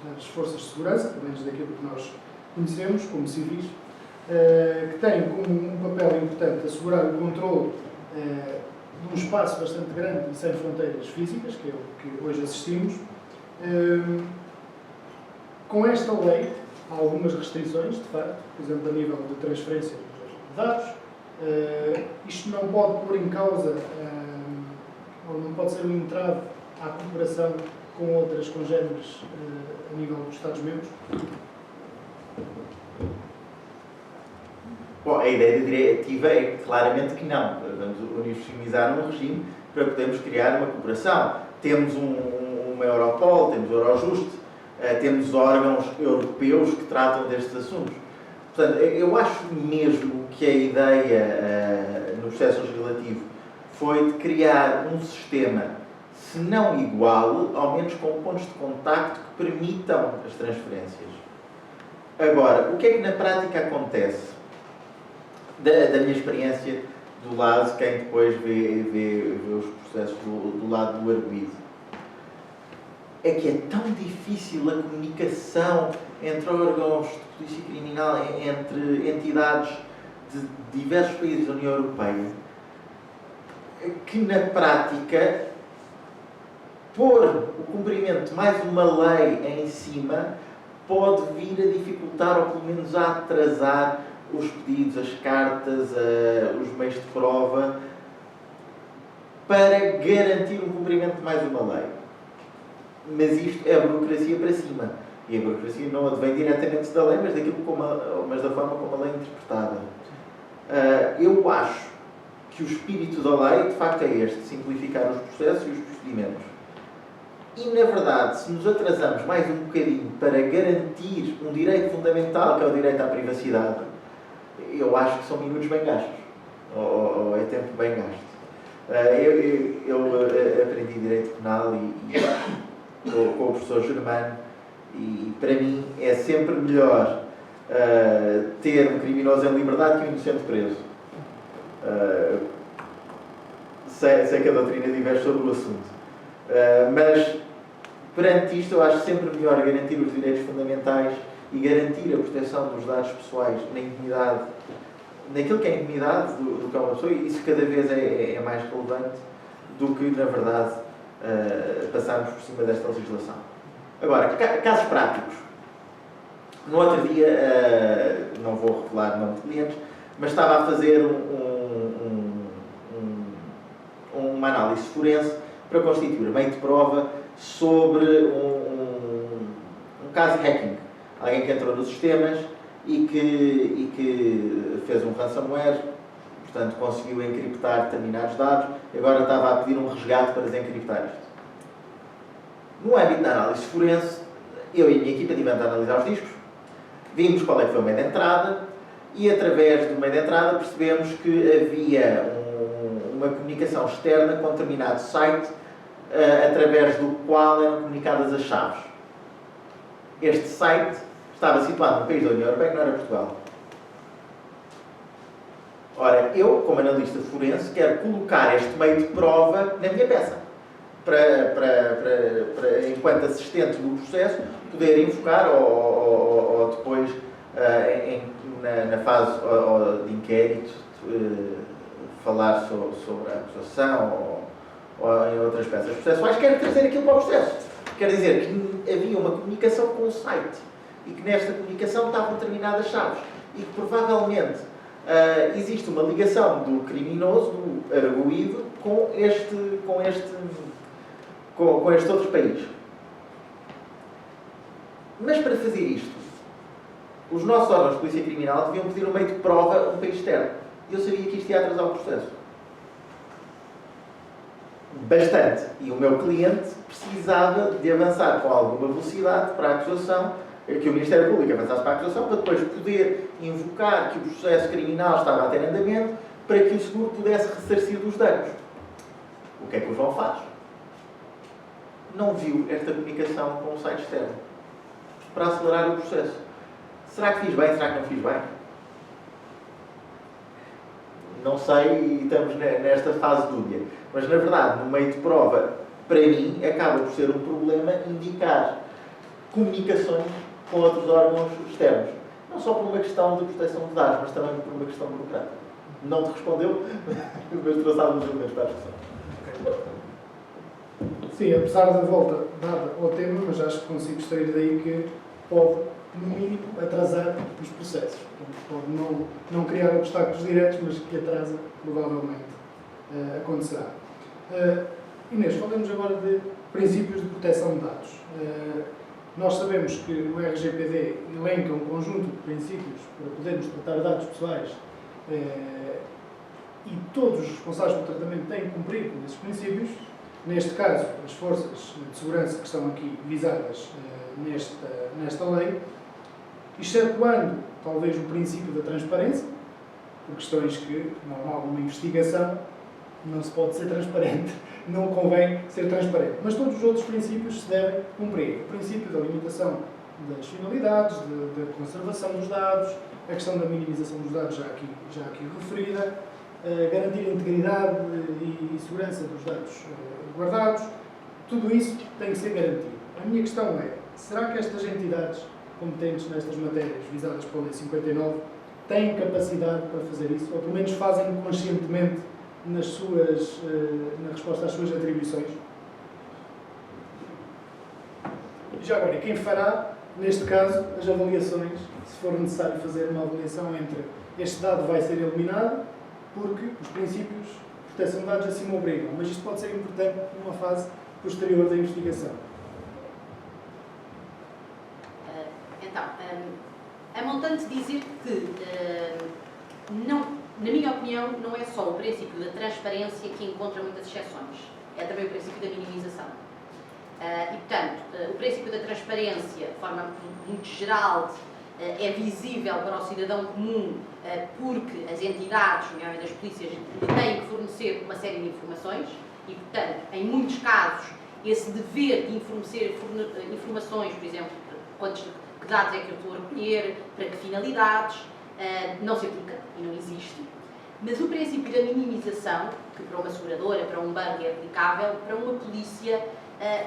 nas forças de segurança, pelo menos daquilo que nós conhecemos como civis, que têm como um papel importante assegurar o controle de um espaço bastante grande e sem fronteiras físicas, que é o que hoje assistimos. Com esta lei, há algumas restrições, de facto, por exemplo, a nível de transferência de dados. Isto não pode pôr em causa, ou não pode ser um entrave à cooperação com outras congêneres a nível dos Estados-membros? Bom, a ideia da diretiva é claramente que não. Vamos uniformizar um regime para podermos criar uma cooperação. Temos uma Europol, temos o Eurojust, temos órgãos europeus que tratam destes assuntos. Portanto, eu acho mesmo que a ideia no processo legislativo foi de criar um sistema, se não igual, ao menos com pontos de contacto que permitam as transferências. Agora, o que é que na prática acontece? Da minha experiência do lado, quem depois vê os processos do lado do arguido, é que é tão difícil a comunicação entre órgãos de polícia criminal, entre entidades de diversos países da União Europeia, que na prática pôr o cumprimento de mais uma lei em cima pode vir a dificultar ou pelo menos a atrasar os pedidos, as cartas, os meios de prova para garantir o cumprimento de mais uma lei. Mas isto é a burocracia para cima. E a burocracia não advém diretamente da lei, mas da forma como a lei é interpretada. Eu acho que o espírito da lei, de facto, é este: simplificar os processos e os procedimentos. E, na verdade, se nos atrasamos mais um bocadinho para garantir um direito fundamental, que é o direito à privacidade, eu acho que são minutos bem gastos, ou é tempo bem gasto. Eu aprendi Direito Penal com o professor Germano, e para mim é sempre melhor ter um criminoso em liberdade que um inocente preso. Sei que a doutrina diverge sobre o assunto, mas perante isto eu acho sempre melhor garantir os direitos fundamentais e garantir a proteção dos dados pessoais na intimidade, naquilo que é a intimidade do que é uma pessoa, e isso cada vez é mais relevante do que, na verdade, passarmos por cima desta legislação. Agora, casos práticos. No outro dia, não vou revelar o nome de clientes, mas estava a fazer uma análise forense para constituir meio de prova sobre um caso de hacking. Alguém que entrou nos sistemas e que fez um ransomware, portanto conseguiu encriptar determinados dados e agora estava a pedir um resgate para desencriptar isto. No âmbito da análise forense, eu e a minha equipa tivemos a analisar os discos, vimos qual é que foi o meio de entrada e através do meio de entrada percebemos que havia uma comunicação externa com determinado site através do qual eram comunicadas as chaves. Este site estava situado num país da União Europeia que não era Portugal. Ora, eu, como analista forense, quero colocar este meio de prova na minha peça, para enquanto assistente do processo, poder invocar ou depois, na fase de inquérito, falar sobre a acusação ou em outras peças processuais. Quero trazer aquilo para o processo. Quer dizer que havia uma comunicação com o site e que nesta comunicação estavam determinadas chaves e que provavelmente existe uma ligação do criminoso, do arguido, com este outro país. Mas para fazer isto, os nossos órgãos de polícia criminal deviam pedir um meio de prova a um país externo. E eu sabia que isto ia atrasar o processo. Bastante. E o meu cliente precisava de avançar com alguma velocidade para a acusação, que o Ministério Público avançasse para a acusação, para depois poder invocar que o processo criminal estava a ter andamento, para que o seguro pudesse ressarcir dos danos. O que é que o João faz? Não viu esta comunicação com o site externo para acelerar o processo. Será que fiz bem? Será que não fiz bem? Não sei, e estamos nesta fase dúbia. Mas, na verdade, no meio de prova, para mim, acaba por ser um problema indicar comunicações com outros órgãos externos. Não só por uma questão de proteção de dados, mas também por uma questão burocrática. Não te respondeu, mas trouxe alguns elementos para a discussão. Sim, apesar da volta dada ao tema, mas acho que consigo extrair daí que pode, no mínimo, atrasar os processos. Pode não criar obstáculos diretos, mas que atrasa, provavelmente, acontecerá. Inês, falamos agora de princípios de proteção de dados. Nós sabemos que o RGPD elenca um conjunto de princípios para podermos tratar dados pessoais e todos os responsáveis pelo tratamento têm que cumprir com esses princípios. Neste caso, as forças de segurança que estão aqui visadas nesta lei, excetuando talvez o princípio da transparência, por questões que, normal, numa investigação, não se pode ser transparente, não convém ser transparente. Mas todos os outros princípios se devem cumprir. O princípio da limitação das finalidades, da conservação dos dados, a questão da minimização dos dados já aqui referida, garantir a integridade e segurança dos dados guardados, tudo isso tem que ser garantido. A minha questão é, será que estas entidades competentes nestas matérias visadas pela Lei 59 têm capacidade para fazer isso, ou pelo menos fazem conscientemente na resposta às suas atribuições? E já agora, quem fará, neste caso, as avaliações, se for necessário fazer uma avaliação entre este dado vai ser eliminado, porque os princípios de proteção de dados assim me obrigam, mas isto pode ser importante numa fase posterior da investigação. Então, é montante dizer que, na minha opinião, não é só o princípio da transparência que encontra muitas exceções, é também o princípio da minimização. E, portanto, o princípio da transparência, de forma muito geral, é visível para o cidadão comum porque as entidades, nomeadamente as polícias, têm que fornecer uma série de informações e, portanto, em muitos casos, esse dever de fornecer informações, por exemplo, que dados é que eu estou a recolher, para que finalidades, não se aplica e não existe. Mas o princípio da minimização, que para uma seguradora, para um banco é aplicável, para uma polícia,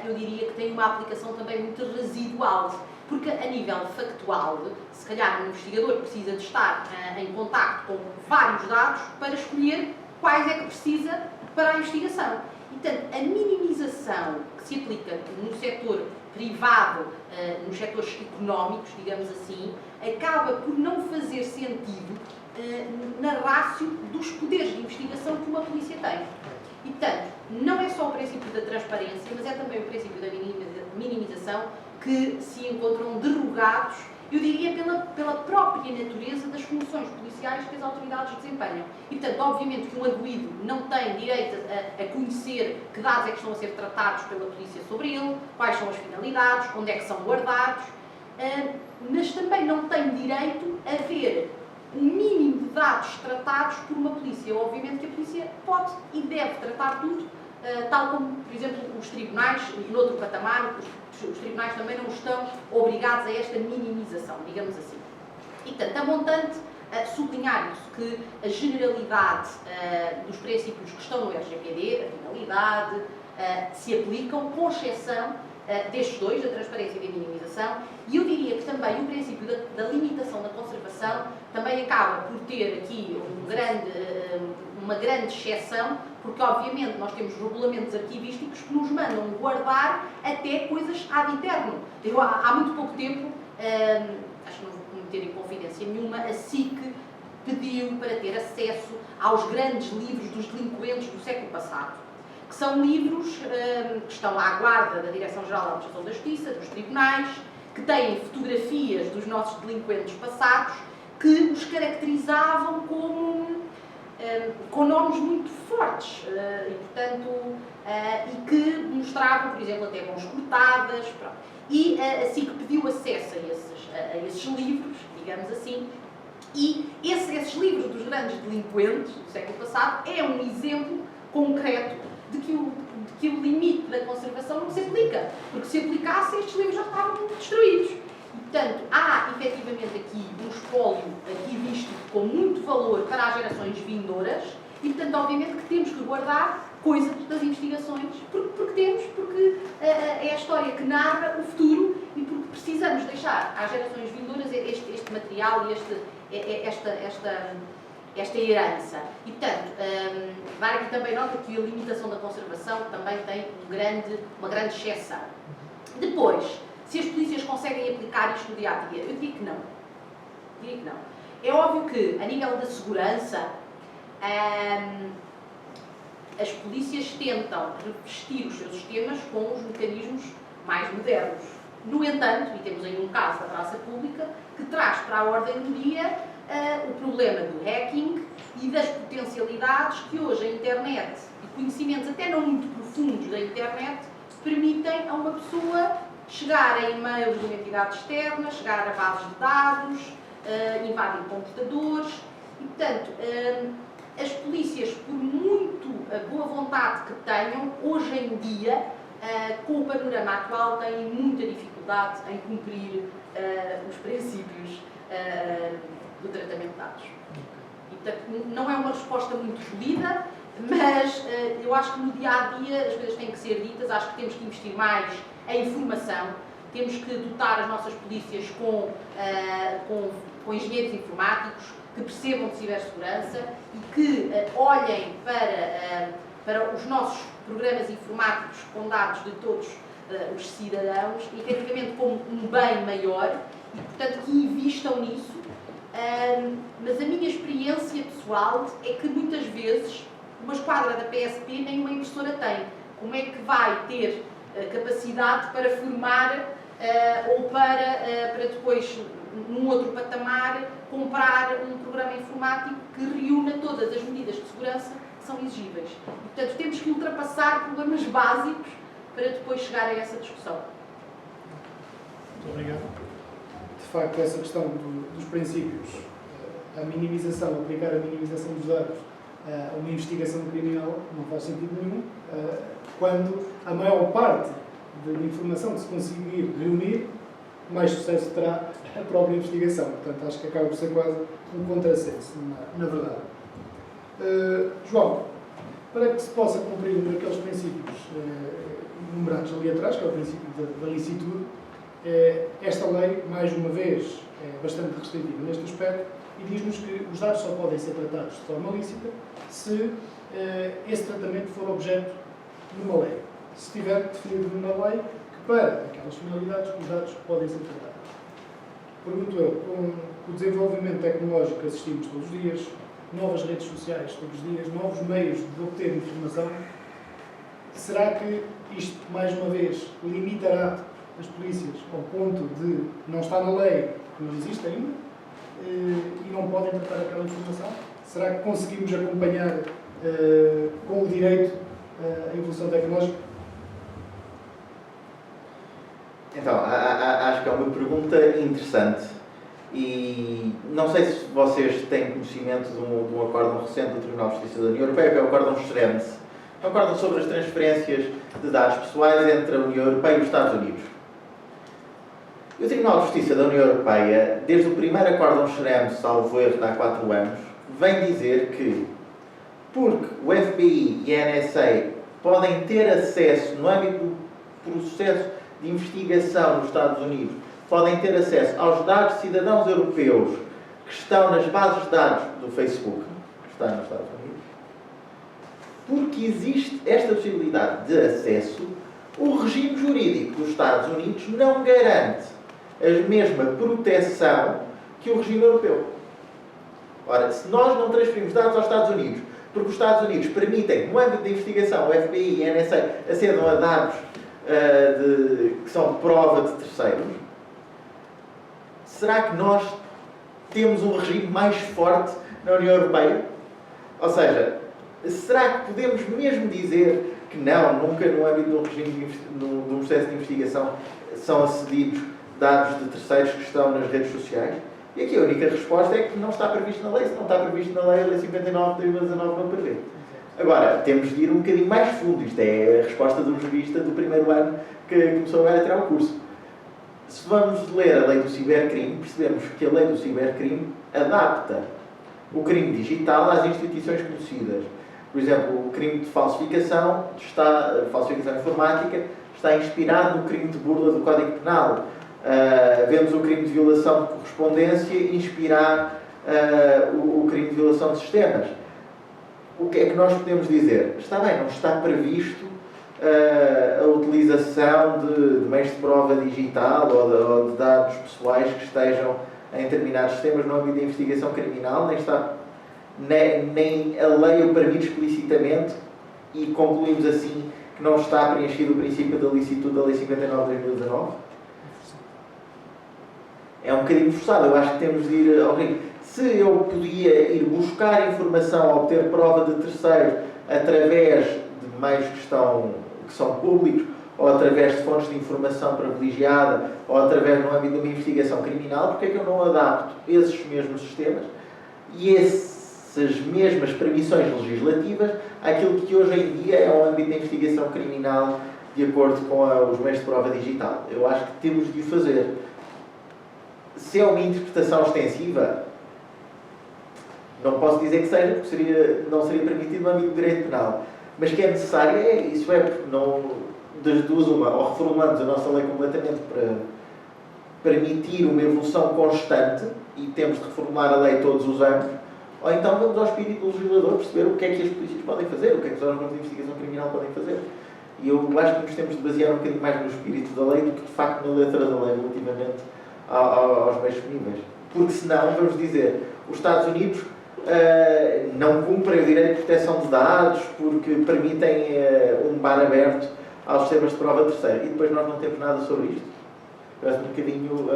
eu diria que tem uma aplicação também muito residual. Porque, a nível factual, se calhar um investigador precisa de estar em contacto com vários dados para escolher quais é que precisa para a investigação. E, portanto, a minimização que se aplica no setor privado, nos setores económicos, digamos assim, acaba por não fazer sentido na rácio dos poderes de investigação que uma polícia tem. E, portanto, não é só o princípio da transparência, mas é também o princípio da minimização que se encontram derrogados, eu diria, pela própria natureza das funções policiais que as autoridades desempenham. E, portanto, obviamente que um arguido não tem direito a conhecer que dados é que estão a ser tratados pela polícia sobre ele, quais são as finalidades, onde é que são guardados, mas também não tem direito a ver um mínimo de dados tratados por uma polícia. Obviamente que a polícia pode e deve tratar tudo, tal como, por exemplo, os tribunais, noutro patamar, os tribunais também não estão obrigados a esta minimização, digamos assim. E, portanto, a montante, sublinhar isso, que a generalidade dos princípios que estão no RGPD, a finalidade, se aplicam, com exceção destes dois, da transparência e da minimização, e eu diria que também o princípio da limitação da conservação também acaba por ter aqui uma grande exceção, porque obviamente nós temos regulamentos arquivísticos que nos mandam guardar até coisas ad interno. Há muito pouco tempo, acho que não vou cometer em confidência nenhuma, a SIC pediu para ter acesso aos grandes livros dos delinquentes do século passado, que são livros que estão à guarda da Direção-Geral da Administração da Justiça, dos tribunais, que têm fotografias dos nossos delinquentes passados, que os caracterizavam com nomes muito fortes e, portanto, e que mostravam, por exemplo, até mãos cortadas. Pronto. E a SIC pediu acesso a esses livros, digamos assim, e esses livros dos grandes delinquentes do século passado é um exemplo concreto de que o limite da conservação não se aplica, porque se aplicasse estes livros já estavam destruídos. E, portanto, há efetivamente aqui um espólio arquivístico com muito valor para as gerações vindouras e, portanto, obviamente que temos que guardar coisas das investigações, porque é a história que narra o futuro e porque precisamos deixar às gerações vindouras este material e esta herança. E, portanto, dar aqui também nota que a limitação da conservação também tem uma grande exceção. Depois, se as polícias conseguem aplicar isto no dia-a-dia, eu diria que não. É óbvio que, a nível da segurança, as polícias tentam revestir os seus sistemas com os mecanismos mais modernos. No entanto, e temos aí um caso da praça pública, que traz para a ordem do dia o problema do hacking e das potencialidades que hoje a internet e conhecimentos até não muito profundos da internet permitem a uma pessoa chegar a e-mails de uma entidade externa, chegar a bases de dados, invadir computadores e, portanto, as polícias, por muito boa vontade que tenham, hoje em dia, com o panorama atual, têm muita dificuldade em cumprir os princípios do tratamento de dados. E, portanto, não é uma resposta muito polida, mas eu acho que no dia-a-dia as coisas têm que ser ditas, acho que temos que investir mais em informação, temos que dotar as nossas polícias com engenheiros informáticos que percebam de cibersegurança e que olhem para os nossos programas informáticos com dados de todos os cidadãos, efetivamente como um bem maior e, portanto, que invistam nisso. Mas a minha experiência pessoal é que muitas vezes uma esquadra da PSP nem uma impressora tem. Como é que vai ter capacidade para formar ou para depois, num outro patamar, comprar um programa informático que reúna todas as medidas de segurança que são exigíveis. E, portanto, temos que ultrapassar problemas básicos para depois chegar a essa discussão. Muito obrigado. De facto, essa questão dos princípios, a minimização, aplicar a minimização dos dados a uma investigação criminal não faz sentido nenhum, quando a maior parte da informação que se conseguir reunir, mais sucesso terá a própria investigação. Portanto, acho que acaba por ser quase um contrassenso, na verdade. João, para que se possa cumprir um daqueles princípios enumerados ali atrás, que é o princípio da licitude, esta lei, mais uma vez, é bastante restritiva neste aspecto e diz-nos que os dados só podem ser tratados de forma lícita se esse tratamento for objeto de uma lei. Se estiver definido numa lei que, para aquelas finalidades, os dados podem ser tratados. Pergunto eu, com o desenvolvimento tecnológico que assistimos todos os dias, novas redes sociais todos os dias, novos meios de obter informação, será que isto, mais uma vez, limitará as polícias ao ponto de não estar na lei, que não existe ainda, e não podem tratar aquela informação? Será que conseguimos acompanhar com o direito a evolução tecnológica? Então, acho que é uma pergunta interessante e não sei se vocês têm conhecimento de um acórdão recente do Tribunal de Justiça da União Europeia, que é o acórdão Schrems. É um acórdão sobre as transferências de dados pessoais entre a União Europeia e os Estados Unidos. E o Tribunal de Justiça da União Europeia, desde o primeiro acórdão Schrems, salvo erro, de há 4 anos, vem dizer que, porque o FBI e a NSA podem ter acesso, no âmbito do processo de investigação nos Estados Unidos, podem ter acesso aos dados de cidadãos europeus que estão nas bases de dados do Facebook, que está nos Estados Unidos, porque existe esta possibilidade de acesso, o regime jurídico dos Estados Unidos não garante a mesma proteção que o regime europeu. Ora, se nós não transferimos dados aos Estados Unidos, porque os Estados Unidos permitem, no âmbito da investigação, o FBI e a NSA acedam a dados que são prova de terceiros, será que nós temos um regime mais forte na União Europeia? Ou seja, será que podemos mesmo dizer que não, nunca no âmbito do regime do processo de investigação são acedidos dados de terceiros que estão nas redes sociais? E aqui a única resposta é que não está previsto na lei. Se não está previsto na lei, a Lei 59 de 2019 não prevê. Agora, temos de ir um bocadinho mais fundo. Isto é a resposta do jurista do primeiro ano que começou agora a tirar o curso. Se vamos ler a lei do cibercrime, percebemos que a lei do cibercrime adapta o crime digital às instituições conhecidas. Por exemplo, o crime de falsificação informática, está inspirado no crime de burla do Código Penal. Vemos o crime de violação de correspondência inspirar o crime de violação de sistemas. O que é que nós podemos dizer? Está bem, não está previsto a utilização de meios de prova digital ou de dados pessoais que estejam em determinados sistemas no âmbito da investigação criminal, nem a lei o permite explicitamente, e concluímos assim que não está preenchido o princípio da licitude da Lei 59 de 2019. É um bocadinho forçado. Eu acho que temos de ir ao ringue. Se eu podia ir buscar informação, obter prova de terceiro através de meios que são públicos, ou através de fontes de informação privilegiada, ou através no âmbito de uma investigação criminal, porque é que eu não adapto esses mesmos sistemas e essas mesmas permissões legislativas àquilo que hoje em dia é o âmbito da investigação criminal de acordo com os meios de prova digital? Eu acho que temos de o fazer. Se é uma interpretação extensiva, não posso dizer que seja, porque não seria permitido no âmbito do direito penal. Mas que é necessário, das duas uma, ou reformamos a nossa lei completamente para permitir uma evolução constante, e temos de reformular a lei todos os anos, ou então vamos ao espírito do legislador perceber o que é que as polícias podem fazer, o que é que os órgãos de investigação criminal podem fazer. E eu acho que nos temos de basear um bocadinho mais no espírito da lei do que, de facto, na letra da lei, relativamente aos meios disponíveis. Porque senão, vamos dizer, os Estados Unidos não cumprem o direito de proteção de dados porque permitem um bar aberto aos sistemas de prova terceira, e depois nós não temos nada sobre isto. Parece um bocadinho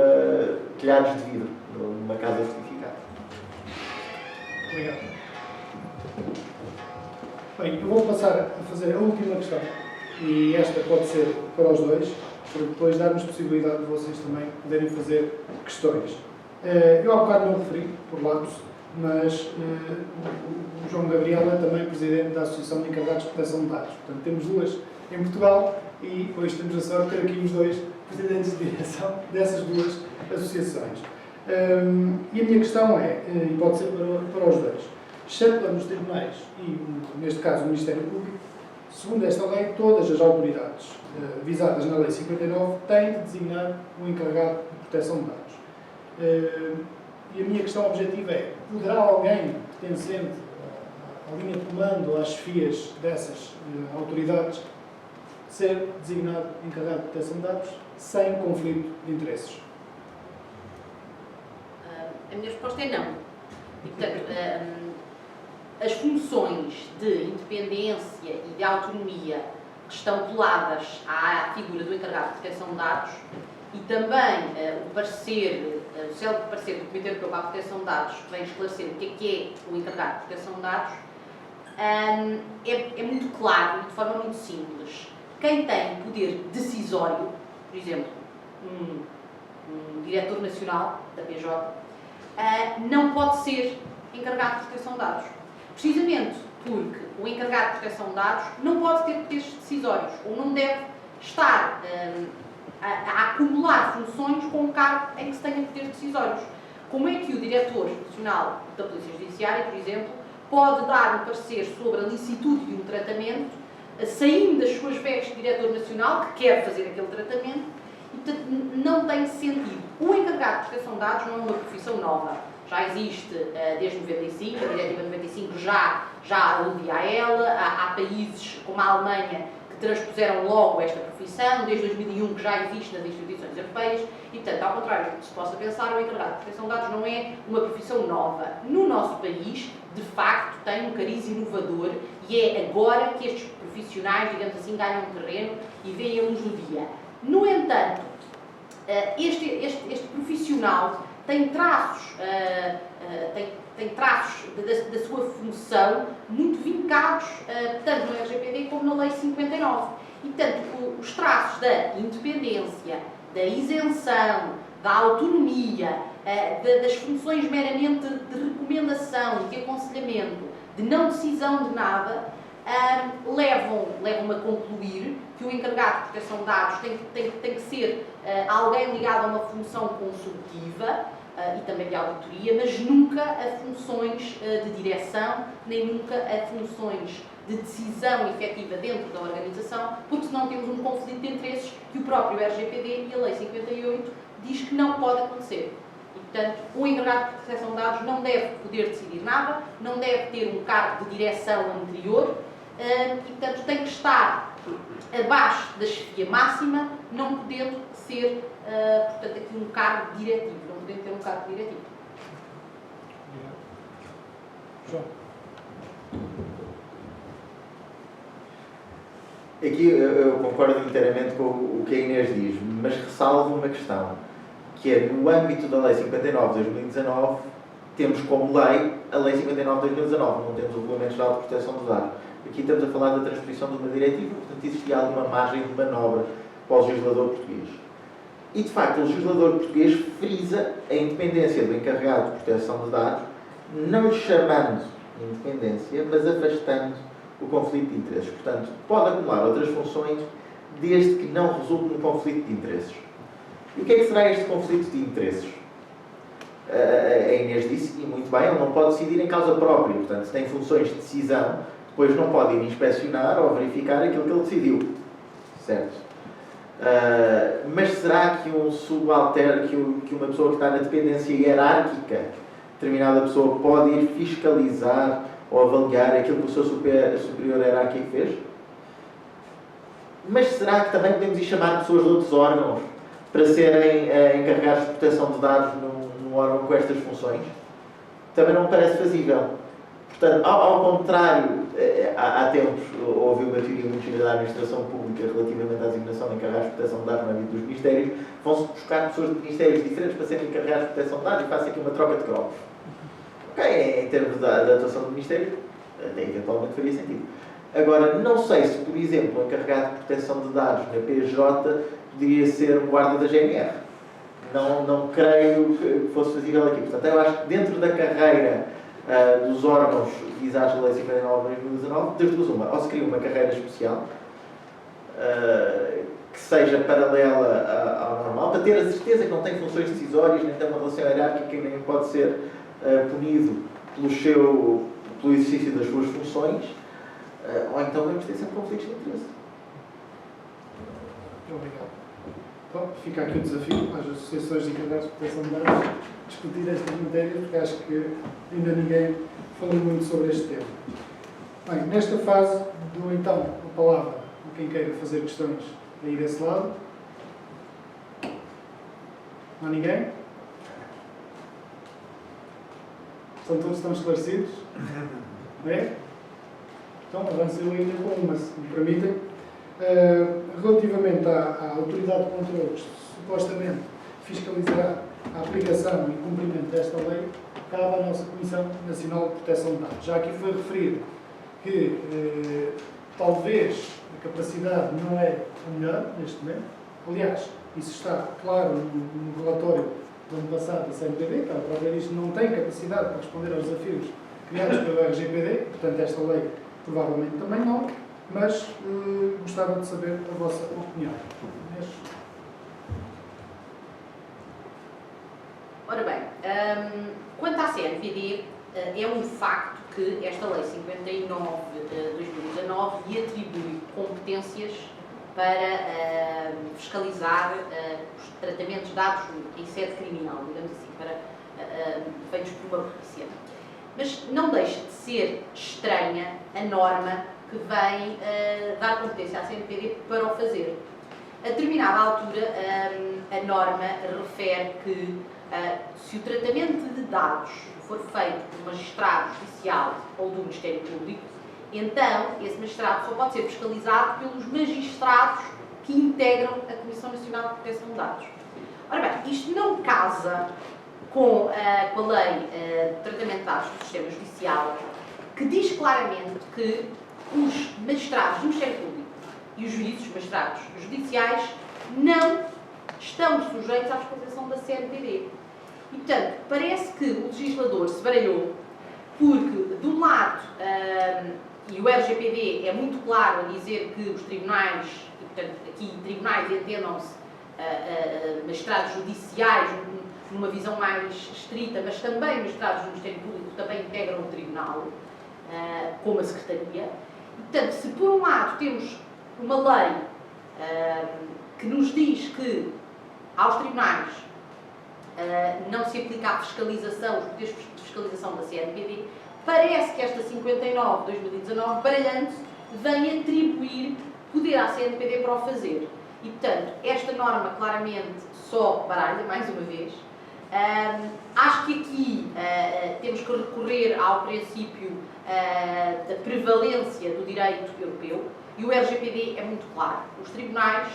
telhados de vidro numa casa fortificada. Obrigado. Bem, eu vou passar a fazer a última questão, e esta pode ser para os dois. para depois darmos possibilidade de vocês também poderem fazer questões. Eu há bocado não referi, por lapso, mas o João Gabriel é também presidente da Associação de Encarregados de Proteção de Dados. Portanto, temos duas em Portugal e hoje temos a sorte de ter aqui os dois presidentes de direção dessas duas associações. E a minha questão é, e pode ser para os dois, exceto nos tribunais e, neste caso, o Ministério Público, segundo esta lei, todas as autoridades visadas na Lei 59 têm de designar um encarregado de proteção de dados. E a minha questão objetiva é, poderá alguém pertencente à linha de comando ou às chefias dessas autoridades ser designado encarregado de proteção de dados sem conflito de interesses? A minha resposta é não. E, portanto, as funções de independência e de autonomia que estão coladas à figura do encarregado de proteção de dados e também o célebre parecer do Comitê Europeu para a Proteção de Dados, que vem esclarecer o que é o encarregado de proteção de dados, é muito claro e de forma muito simples. Quem tem poder decisório, por exemplo, um diretor nacional da PJ, não pode ser encarregado de proteção de dados. Precisamente porque o encarregado de proteção de dados não pode ter poderes decisórios ou não deve estar a acumular funções com um cargo em que se tenha poderes decisórios. Como é que o diretor nacional da Polícia Judiciária, por exemplo, pode dar um parecer sobre a licitude de um tratamento, saindo das suas vestes de diretor nacional, que quer fazer aquele tratamento, e, portanto, não tem sentido. O encarregado de proteção de dados não é uma profissão nova. Já existe desde 95, a Diretiva 95 já aludia a ela. Há países como a Alemanha que transpuseram logo esta profissão, desde 2001 que já existe nas instituições europeias, e, portanto, ao contrário do que se possa pensar, o encarregado de proteção de dados não é uma profissão nova. No nosso país, de facto, tem um cariz inovador e é agora que estes profissionais, digamos assim, ganham terreno e veem a luz do dia. No entanto, este profissional tem traços, da sua função muito vincados tanto no RGPD como na Lei 59. E, portanto, os traços da independência, da isenção, da autonomia, das funções meramente de recomendação, de aconselhamento, de não decisão de nada, levam-me a concluir que o encarregado de proteção de dados tem que ser alguém ligado a uma função consultiva e também de auditoria, mas nunca a funções de direção, nem nunca a funções de decisão efetiva dentro da organização, porque senão temos um conflito de interesses que o próprio RGPD e a Lei 58 diz que não pode acontecer. E, portanto, o encarregado de proteção de dados não deve poder decidir nada, não deve ter um cargo de direção anterior, e, portanto, tem que estar abaixo da chefia máxima, não podendo ser, portanto, aqui um cargo diretivo, não podendo ter um cargo diretivo. João. Aqui eu concordo inteiramente com o que a Inês diz, mas ressalvo uma questão, que é, no âmbito da Lei 59 de 2019, temos como lei a Lei 59 de 2019, não temos o Regulamento Geral de Proteção dos Dados. Aqui estamos a falar da transposição de uma diretiva, portanto existia alguma margem de manobra para o legislador português. E, de facto, o legislador português frisa a independência do encarregado de proteção de dados, não lhe chamando independência, mas afastando o conflito de interesses. Portanto, pode acumular outras funções, desde que não resulte num conflito de interesses. E o que é que será este conflito de interesses? A Inês disse, e muito bem, ele não pode decidir em causa própria. Portanto, se tem funções de decisão, depois não pode ir inspecionar ou verificar aquilo que ele decidiu. Certo? Mas será que um subalterno, que uma pessoa que está na dependência hierárquica, determinada pessoa, pode ir fiscalizar ou avaliar aquilo que o seu superior hierárquico fez? Mas será que também podemos ir chamar pessoas de outros órgãos para serem encarregados de proteção de dados num órgão com estas funções? Também não me parece fazível. Portanto, ao contrário, há tempos houve uma teoria muito gira da administração pública relativamente à designação de encarregados de proteção de dados no âmbito dos ministérios. Vão-se buscar pessoas de ministérios diferentes para serem encarregados de proteção de dados e faz aqui uma troca de cromos. Ok, em termos da atuação do Ministério, até eventualmente faria sentido. Agora, não sei se, por exemplo, o encarregado de proteção de dados na PJ poderia ser um guarda da GNR. Não creio que fosse fazível aqui. Portanto, eu acho que dentro da carreira dos órgãos visados na Lei 59 de 2019, das duas uma, ou se cria uma carreira especial, que seja paralela ao normal, para ter a certeza que não tem funções decisórias, nem tem uma relação hierárquica e nem pode ser punido pelo exercício das suas funções, ou então vamos ter sempre conflitos de interesse. Obrigado. Então, fica aqui o desafio às associações de encarregados de proteção de dados discutir estas matérias, porque acho que ainda ninguém falou muito sobre este tema. Bem, nesta fase, dou então a palavra a quem queira fazer questões aí desse lado. Não há ninguém? Todos estão esclarecidos? Não é? Então, avanço eu ainda com uma, se me permitem. Relativamente à autoridade de controle que supostamente fiscalizará a aplicação e cumprimento desta lei, cabe à nossa Comissão Nacional de Proteção de Dados. Já aqui foi referido que talvez a capacidade não é a melhor neste momento. Aliás, isso está claro no relatório do ano passado da CNPD, que a própria diz que não tem capacidade para responder aos desafios criados pelo RGPD, portanto esta lei provavelmente também não, mas gostava de saber a vossa opinião. Ora bem, quanto à CNPD, é um facto que esta Lei 59 de 2019 lhe atribui competências para fiscalizar os tratamentos de dados em sede criminal, digamos assim, feitos por uma polícia. Mas não deixa de ser estranha a norma que vem dar competência à CNPD para o fazer. A determinada altura, a norma refere que se o tratamento de dados for feito por um magistrado judicial ou do Ministério Público, então esse magistrado só pode ser fiscalizado pelos magistrados que integram a Comissão Nacional de Proteção de Dados. Ora bem, isto não casa com a lei de tratamento de dados do sistema judicial, que diz claramente que os magistrados do Ministério Público e os juízes, os magistrados judiciais, não estão sujeitos à fiscalização da CNPD. E, portanto, parece que o legislador se baralhou porque, de um lado, e o RGPD é muito claro a dizer que os tribunais, e, portanto, aqui tribunais entendam-se magistrados judiciais, numa visão mais estrita, mas também magistrados do Ministério Público também integram o tribunal, como a Secretaria. E, portanto, se por um lado temos uma lei que nos diz que aos tribunais não se aplica a fiscalização, os poderes de fiscalização da CNPD, parece que esta 59 de 2019, baralhando-se, vem atribuir poder à CNPD para o fazer. E, portanto, esta norma claramente só baralha, mais uma vez. Acho que aqui temos que recorrer ao princípio da prevalência do direito europeu, e o RGPD é muito claro. Os tribunais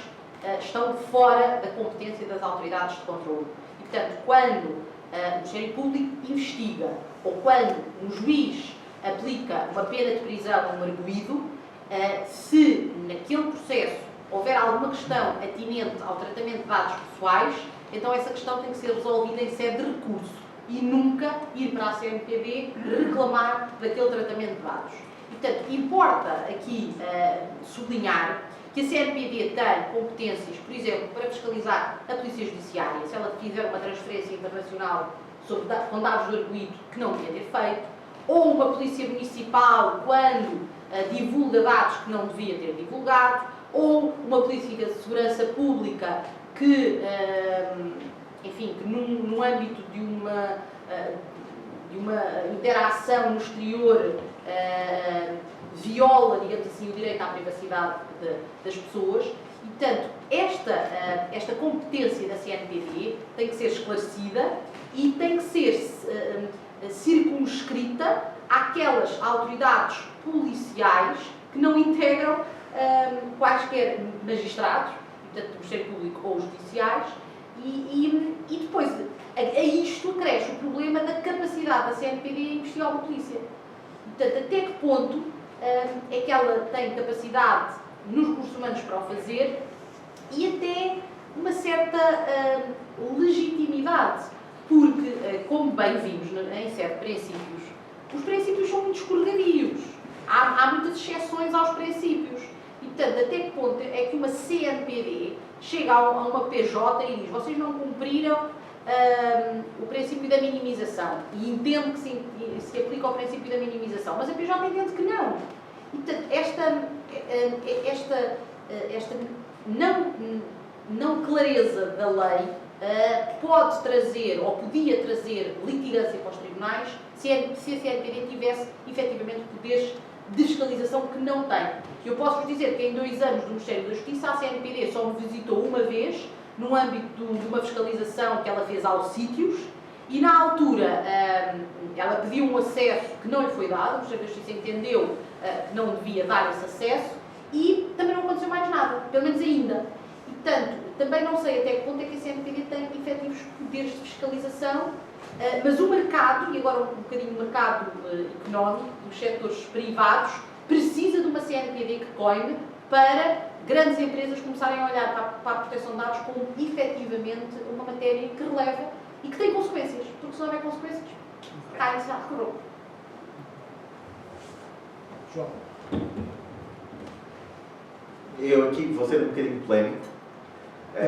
estão fora da competência das autoridades de controle. E, portanto, quando o Ministério Público investiga ou quando um juiz aplica uma pena de prisão a um arguido, se naquele processo houver alguma questão atinente ao tratamento de dados pessoais, então essa questão tem que ser resolvida em sede de recurso e nunca ir para a CNPD reclamar daquele tratamento de dados. E, portanto, importa aqui sublinhar que a CNPD tem competências, por exemplo, para fiscalizar a Polícia Judiciária, se ela fizer uma transferência internacional com dados do arguido que não devia ter feito, ou uma Polícia Municipal quando divulga dados que não devia ter divulgado, ou uma Polícia de Segurança Pública que, enfim, que no âmbito de uma interação no exterior viola, digamos assim, o direito à privacidade das pessoas. E, portanto, esta competência da CNPD tem que ser esclarecida e tem que ser circunscrita àquelas autoridades policiais que não integram quaisquer magistrados, portanto, do Ministério Público ou judiciais, e depois a isto acresce o problema da capacidade da CNPD em investigar uma polícia. Portanto, até que ponto é que ela tem capacidade nos recursos humanos para o fazer e até uma certa legitimidade, porque, como bem vimos em sete princípios, os princípios são muito escorregadios. Há muitas exceções aos princípios. E, portanto, até que ponto é que uma CNPD chega a uma PJ e diz: vocês não cumpriram o princípio da minimização, e entendo que se aplica ao princípio da minimização, mas a PJ entende que não. E, portanto, esta não clareza da lei pode trazer, ou podia trazer, litigância para os tribunais se a CNPD tivesse efetivamente poderes de fiscalização que não tem. Eu posso-vos dizer que em 2 anos do Ministério da Justiça a CNPD só me visitou uma vez no âmbito de uma fiscalização que ela fez aos sítios, e na altura ela pediu um acesso que não lhe foi dado, o Ministério da Justiça entendeu que não devia dar esse acesso, e também não aconteceu mais nada, pelo menos ainda. E, portanto, também não sei até que ponto é que a CNPD tem efetivos poderes de fiscalização, mas o mercado, e agora um bocadinho o mercado económico, dos setores privados, precisa de uma CNPD que coime para grandes empresas começarem a olhar para a proteção de dados como efetivamente uma matéria que releva e que tem consequências, porque se não houver consequências, cai-se a recorrer. João. Eu aqui vou ser um bocadinho polémico.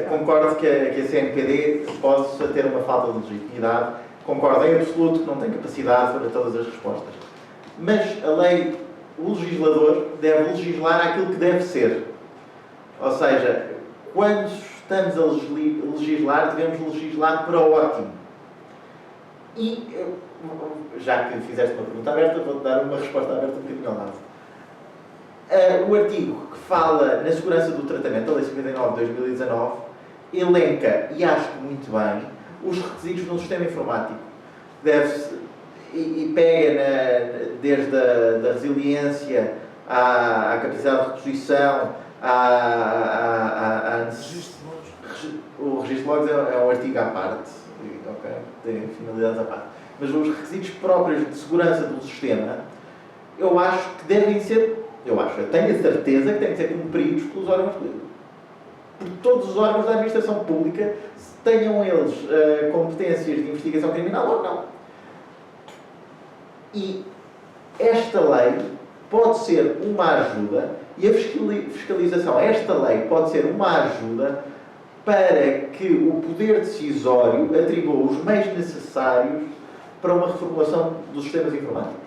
Concordo que a CNPD possa ter uma falta de legitimidade. Concordo em absoluto que não tem capacidade para todas as respostas. Mas a lei, o legislador deve legislar aquilo que deve ser. Ou seja, quando estamos a legislar, devemos legislar para o ótimo. E, já que fizeste uma pergunta aberta, vou-te dar uma resposta aberta um bocadinho ao lado. O artigo que fala na segurança do tratamento, a Lei 59 de 2019, elenca, e acho que muito bem, os requisitos de um sistema informático. Deve-se, e pega desde a resiliência à capacidade de reposição, o registro de logs é um artigo à parte, okay? Tem finalidades à parte. Mas os requisitos próprios de segurança do sistema, eu acho que devem ser, eu tenho a certeza que têm que ser cumpridos pelos órgãos públicos. Por todos os órgãos da administração pública, tenham eles competências de investigação criminal ou não. E esta lei pode ser uma ajuda, e a fiscalização, esta lei pode ser uma ajuda para que o poder decisório atribua os meios necessários para uma reformulação dos sistemas informáticos.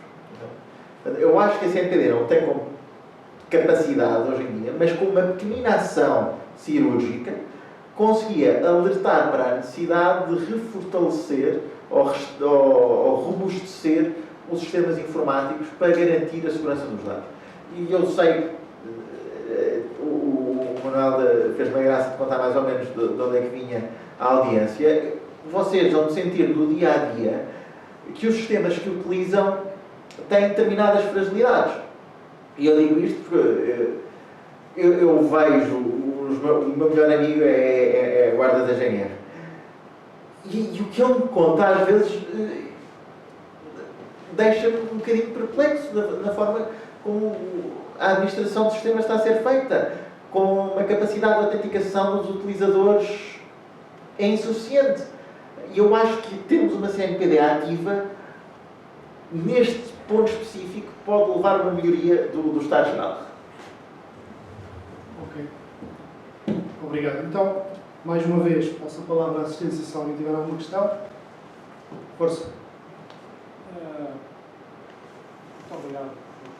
Eu acho que a CNPD não tem capacidade hoje em dia, mas com uma pequenina ação cirúrgica conseguia alertar para a necessidade de refortalecer ou robustecer os sistemas informáticos para garantir a segurança dos dados. E eu sei, o Manuel fez-me a graça de contar mais ou menos de onde é que vinha a audiência. Vocês vão sentir no dia-a-dia que os sistemas que utilizam têm determinadas fragilidades. E eu digo isto porque eu vejo, o meu melhor amigo é guarda da GNR. E o que ele me conta às vezes deixa-me um bocadinho perplexo na forma como a administração dos sistemas está a ser feita, com uma capacidade de autenticação dos utilizadores é insuficiente. E eu acho que temos uma CNPD ativa neste ponto específico pode levar a uma melhoria do Estado Geral. Ok. Obrigado. Então, mais uma vez, passo a palavra à assistência se alguém tiver alguma questão. Força. Muito obrigado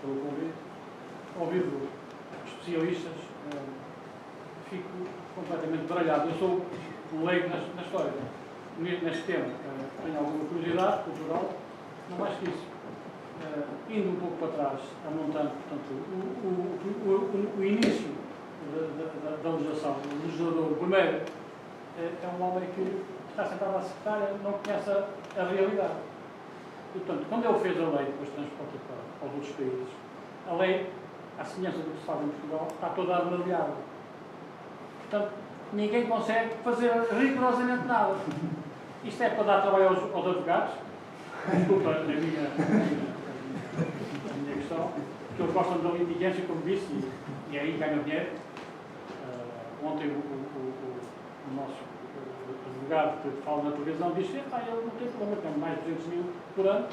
pelo convite. Ouvido especialistas, fico completamente baralhado. Eu sou leigo na história, neste tema. Tenho alguma curiosidade cultural, não mais que isso. Indo um pouco para trás, amontando, portanto, o início da legislação, o legislador, o primeiro, é um homem que está sentado à secretária, não conhece a realidade. E, portanto, quando ele fez a lei, depois transporta para os outros países, a lei, à semelhança do que se faz em Portugal, está toda armadilhada. Portanto, ninguém consegue fazer rigorosamente nada. Isto é para dar trabalho aos advogados. Desculpa a minha questão. porque eles gostam da litigância, como disse, e aí ganham dinheiro. Ontem o nosso advogado que fala na televisão disse que ele não tem problema, tem mais de 200 mil por ano.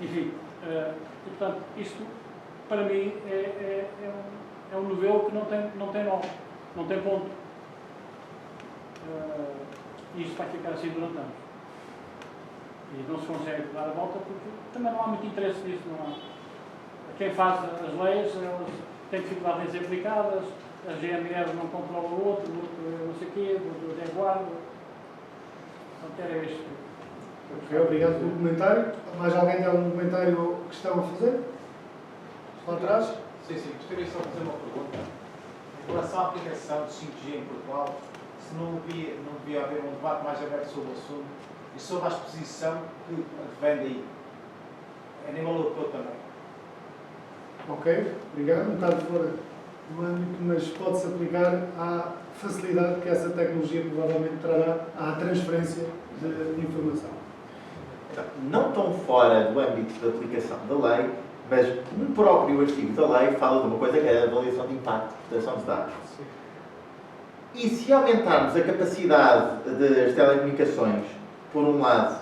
Enfim, e, portanto, isto para mim é um novelo que não tem nó, não tem ponto. E isto vai ficar assim durante anos. E não se consegue dar a volta porque também não há muito interesse nisso. Não há. Quem faz as leis, elas têm dificuldade em ser aplicadas, a GNR não controla o outro não sei o quê, do Jaguar. Portanto, era isto. Ok, obrigado pelo comentário. Mais alguém tem algum comentário ou questão a fazer? Lá atrás? Sim, gostaria só de fazer uma pergunta. Em relação à aplicação do 5G em Portugal, se não devia haver um debate mais aberto sobre o assunto e sobre a exposição que vem daí, a nível europeu também. Ok, obrigado. Um bocado fora do âmbito, mas pode-se aplicar à facilidade que essa tecnologia provavelmente trará à transferência de informação. Não tão fora do âmbito da aplicação da lei, mas um próprio artigo da lei fala de uma coisa que é a avaliação de impacto de proteção de dados. E se aumentarmos a capacidade das telecomunicações, por um lado,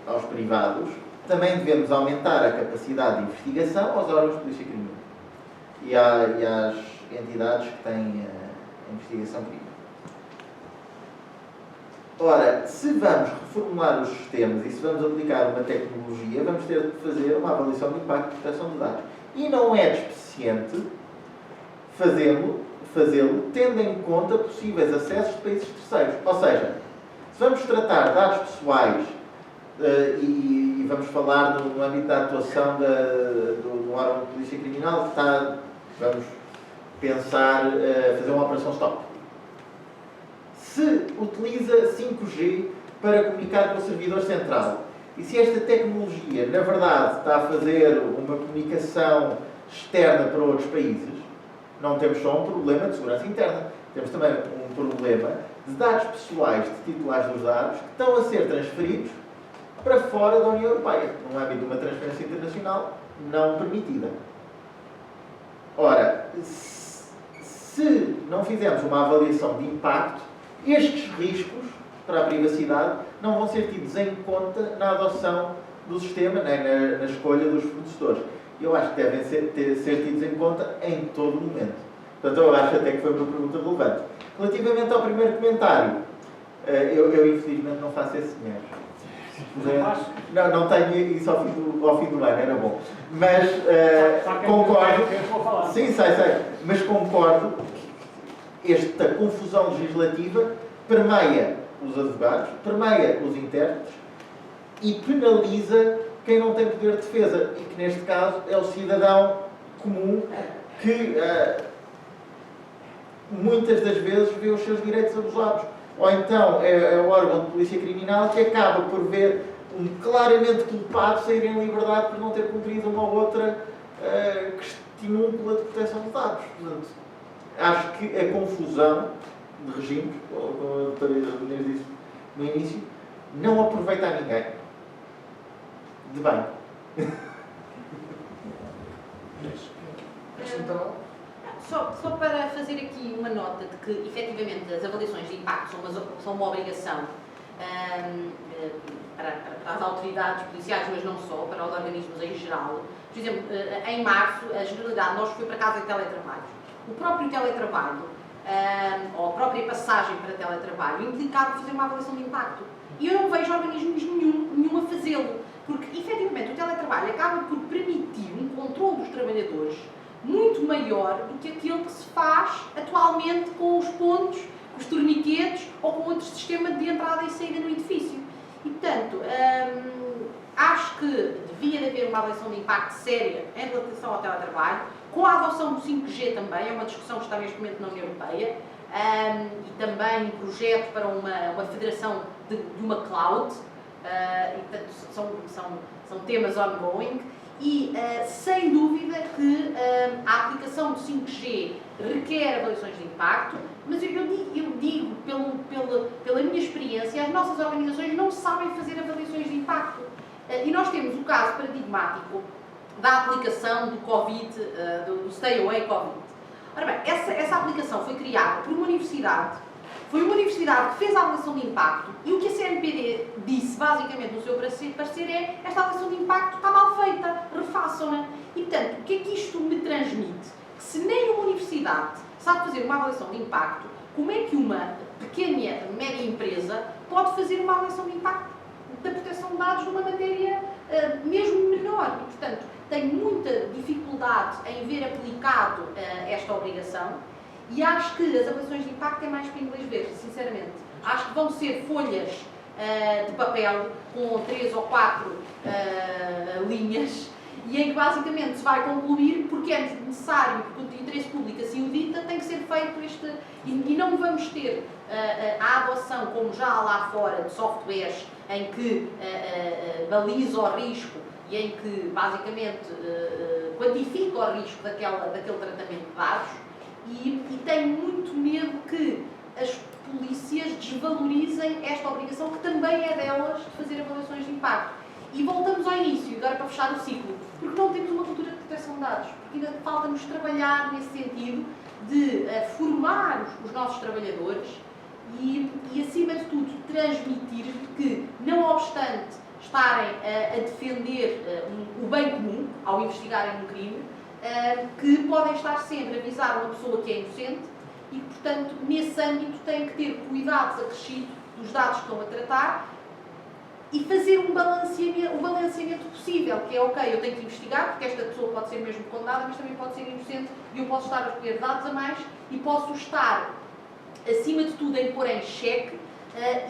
aos privados, também devemos aumentar a capacidade de investigação aos órgãos de polícia criminal e às entidades que têm a investigação criminal. Ora, se vamos reformular os sistemas e se vamos aplicar uma tecnologia, vamos ter de fazer uma avaliação de impacto de proteção de dados. E não é despeciente fazê-lo tendo em conta possíveis acessos de países terceiros. Ou seja, se vamos tratar dados pessoais e vamos falar no âmbito da atuação do órgão de polícia criminal, vamos pensar fazer uma operação stop. Se utiliza 5G para comunicar com o servidor central e se esta tecnologia, na verdade, está a fazer uma comunicação externa para outros países, não temos só um problema de segurança interna, temos também um problema de dados pessoais de titulares dos dados que estão a ser transferidos para fora da União Europeia, no âmbito de uma transferência internacional não permitida. Ora, se não fizermos uma avaliação de impacto, estes riscos para a privacidade não vão ser tidos em conta na adoção do sistema, nem na escolha dos fornecedores. Eu acho que devem ser tidos em conta em todo o momento. Portanto, eu acho até que foi uma pergunta relevante. Relativamente ao primeiro comentário, eu infelizmente não faço esse dinheiro. Não tenho isso ao fim do ano, era bom. Mas concordo. Sim, sei. Mas concordo que esta confusão legislativa permeia os advogados, permeia os intérpretes e penaliza quem não tem poder de defesa. E que neste caso é o cidadão comum que muitas das vezes vê os seus direitos abusados. Ou então é o órgão de polícia criminal que acaba por ver um claramente culpado sair em liberdade por não ter cumprido uma ou outra estimúlula de proteção de dados. Portanto, acho que a confusão de regimes, como a doutora Inês disse no início, não aproveita a ninguém. De bem. Só para fazer aqui uma nota de que, efetivamente, as avaliações de impacto são uma obrigação para as autoridades policiais, mas não só, para os organismos em geral. Por exemplo, em março, a Generalidade nós foi para casa de teletrabalhos. O próprio teletrabalho, ou a própria passagem para teletrabalho, implicava fazer uma avaliação de impacto. E eu não vejo organismos nenhum a fazê-lo, porque, efetivamente, o teletrabalho acaba por permitir um controle dos trabalhadores muito maior do que aquilo que se faz atualmente com os pontos, com os torniquetes ou com outro sistema de entrada e saída no edifício. E, portanto, acho que devia haver uma avaliação de impacto séria em relação ao teletrabalho, com a adoção do 5G também, é uma discussão que está neste momento na União Europeia, e também um projeto para uma federação de uma cloud, e, portanto, são temas ongoing. E, sem dúvida, que a aplicação do 5G requer avaliações de impacto, mas eu digo pela minha experiência, as nossas organizações não sabem fazer avaliações de impacto. E nós temos o caso paradigmático da aplicação do Covid, do Stay Away Covid. Ora bem, essa aplicação foi criada por uma universidade, foi uma universidade que fez a avaliação de impacto e o que a CNPD disse, basicamente, no seu parecer é esta avaliação de impacto está mal feita, refaçam-na. E, portanto, o que é que isto me transmite? Que se nem uma universidade sabe fazer uma avaliação de impacto, como é que uma pequena, média empresa pode fazer uma avaliação de impacto da proteção de dados numa matéria mesmo menor? E, portanto, tem muita dificuldade em ver aplicado esta obrigação e acho que as avaliações de impacto é mais para inglês ver, sinceramente. Acho que vão ser folhas de papel com 3 ou 4 linhas e em que basicamente se vai concluir porque é necessário, porque o interesse público assim o dita, tem que ser feito este... E não vamos ter a adoção, como já há lá fora, de softwares em que baliza o risco e em que basicamente quantifica o risco daquele tratamento de dados e tenho muito medo que as polícias desvalorizem esta obrigação que também é delas de fazer avaliações de impacto. E voltamos ao início, agora para fechar o ciclo, porque não temos uma cultura de proteção de dados, porque ainda falta-nos trabalhar nesse sentido de formar os nossos trabalhadores e, acima de tudo, transmitir que, não obstante estarem a defender o bem comum ao investigarem um crime, que podem estar sempre a avisar uma pessoa que é inocente e que, portanto, nesse âmbito têm que ter cuidados acrescidos dos dados que estão a tratar e fazer um balanceamento possível, que é ok, eu tenho que investigar, porque esta pessoa pode ser mesmo condenada, mas também pode ser inocente e eu posso estar a recolher dados a mais e posso estar, acima de tudo, em pôr em xeque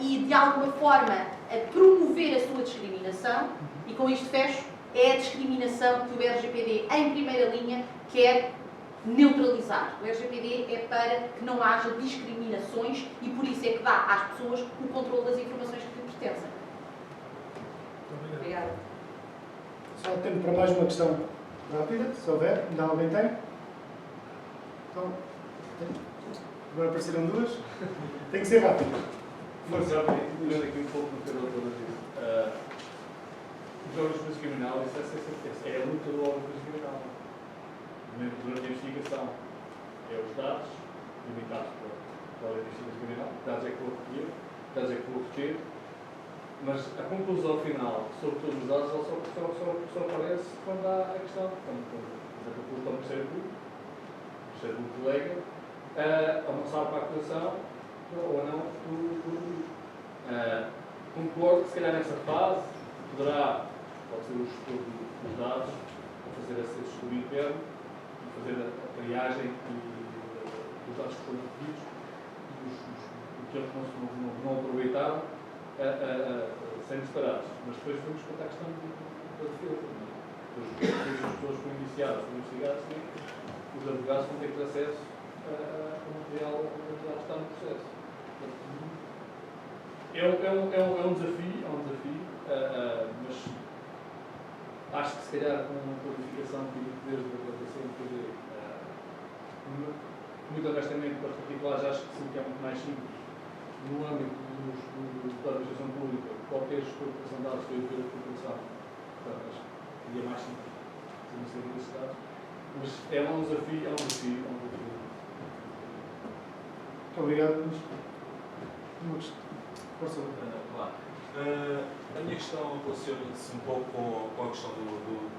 e, de alguma forma, a promover a sua discriminação e, com isto fecho, é a discriminação que o RGPD, em primeira linha, quer neutralizar. O RGPD é para que não haja discriminações e, por isso, é que dá às pessoas o controle das informações que lhe pertencem. Obrigada. Só tempo para mais uma questão rápida, se houver. Ainda alguém tem? Então, agora apareceram duas. Tem que ser rápido. Força, pegando aqui um pouco no que a doutora disse. Os órgãos de polícia criminal, isso é a luta do órgão de polícia criminal. Durante a investigação, é os dados limitados pela lei de polícia criminal, dados é que vou recolher, dados é que vou reter, mas a conclusão final sobre todos os dados só aparece quando há a questão, quando por exemplo, o Ministério Público delega avançar para a acusação ou não do concordo que se calhar nessa fase pode ser o gestor dos dados, a fazer esse estudo interno e fazer a triagem dos dados que foram recolhidos e que eles não aproveitaram serem separados. Mas depois vamos para a questão da defesa. As pessoas foram iniciadas, foram investigadas, os advogados vão ter que ter acesso ao material que está no processo. É um desafio, mas acho que se calhar com uma qualificação que desde a CNPD, muito honestamente, para os particulares, acho que sim, que é muito mais simples. No âmbito da administração pública, qualquer gestor de proteção de dados foi ver a corporação. Portanto, acho que seria mais simples se não seria esses dados. Mas é um desafio. Muito obrigado. Força. Olá. A minha questão relaciona-se um pouco com a questão do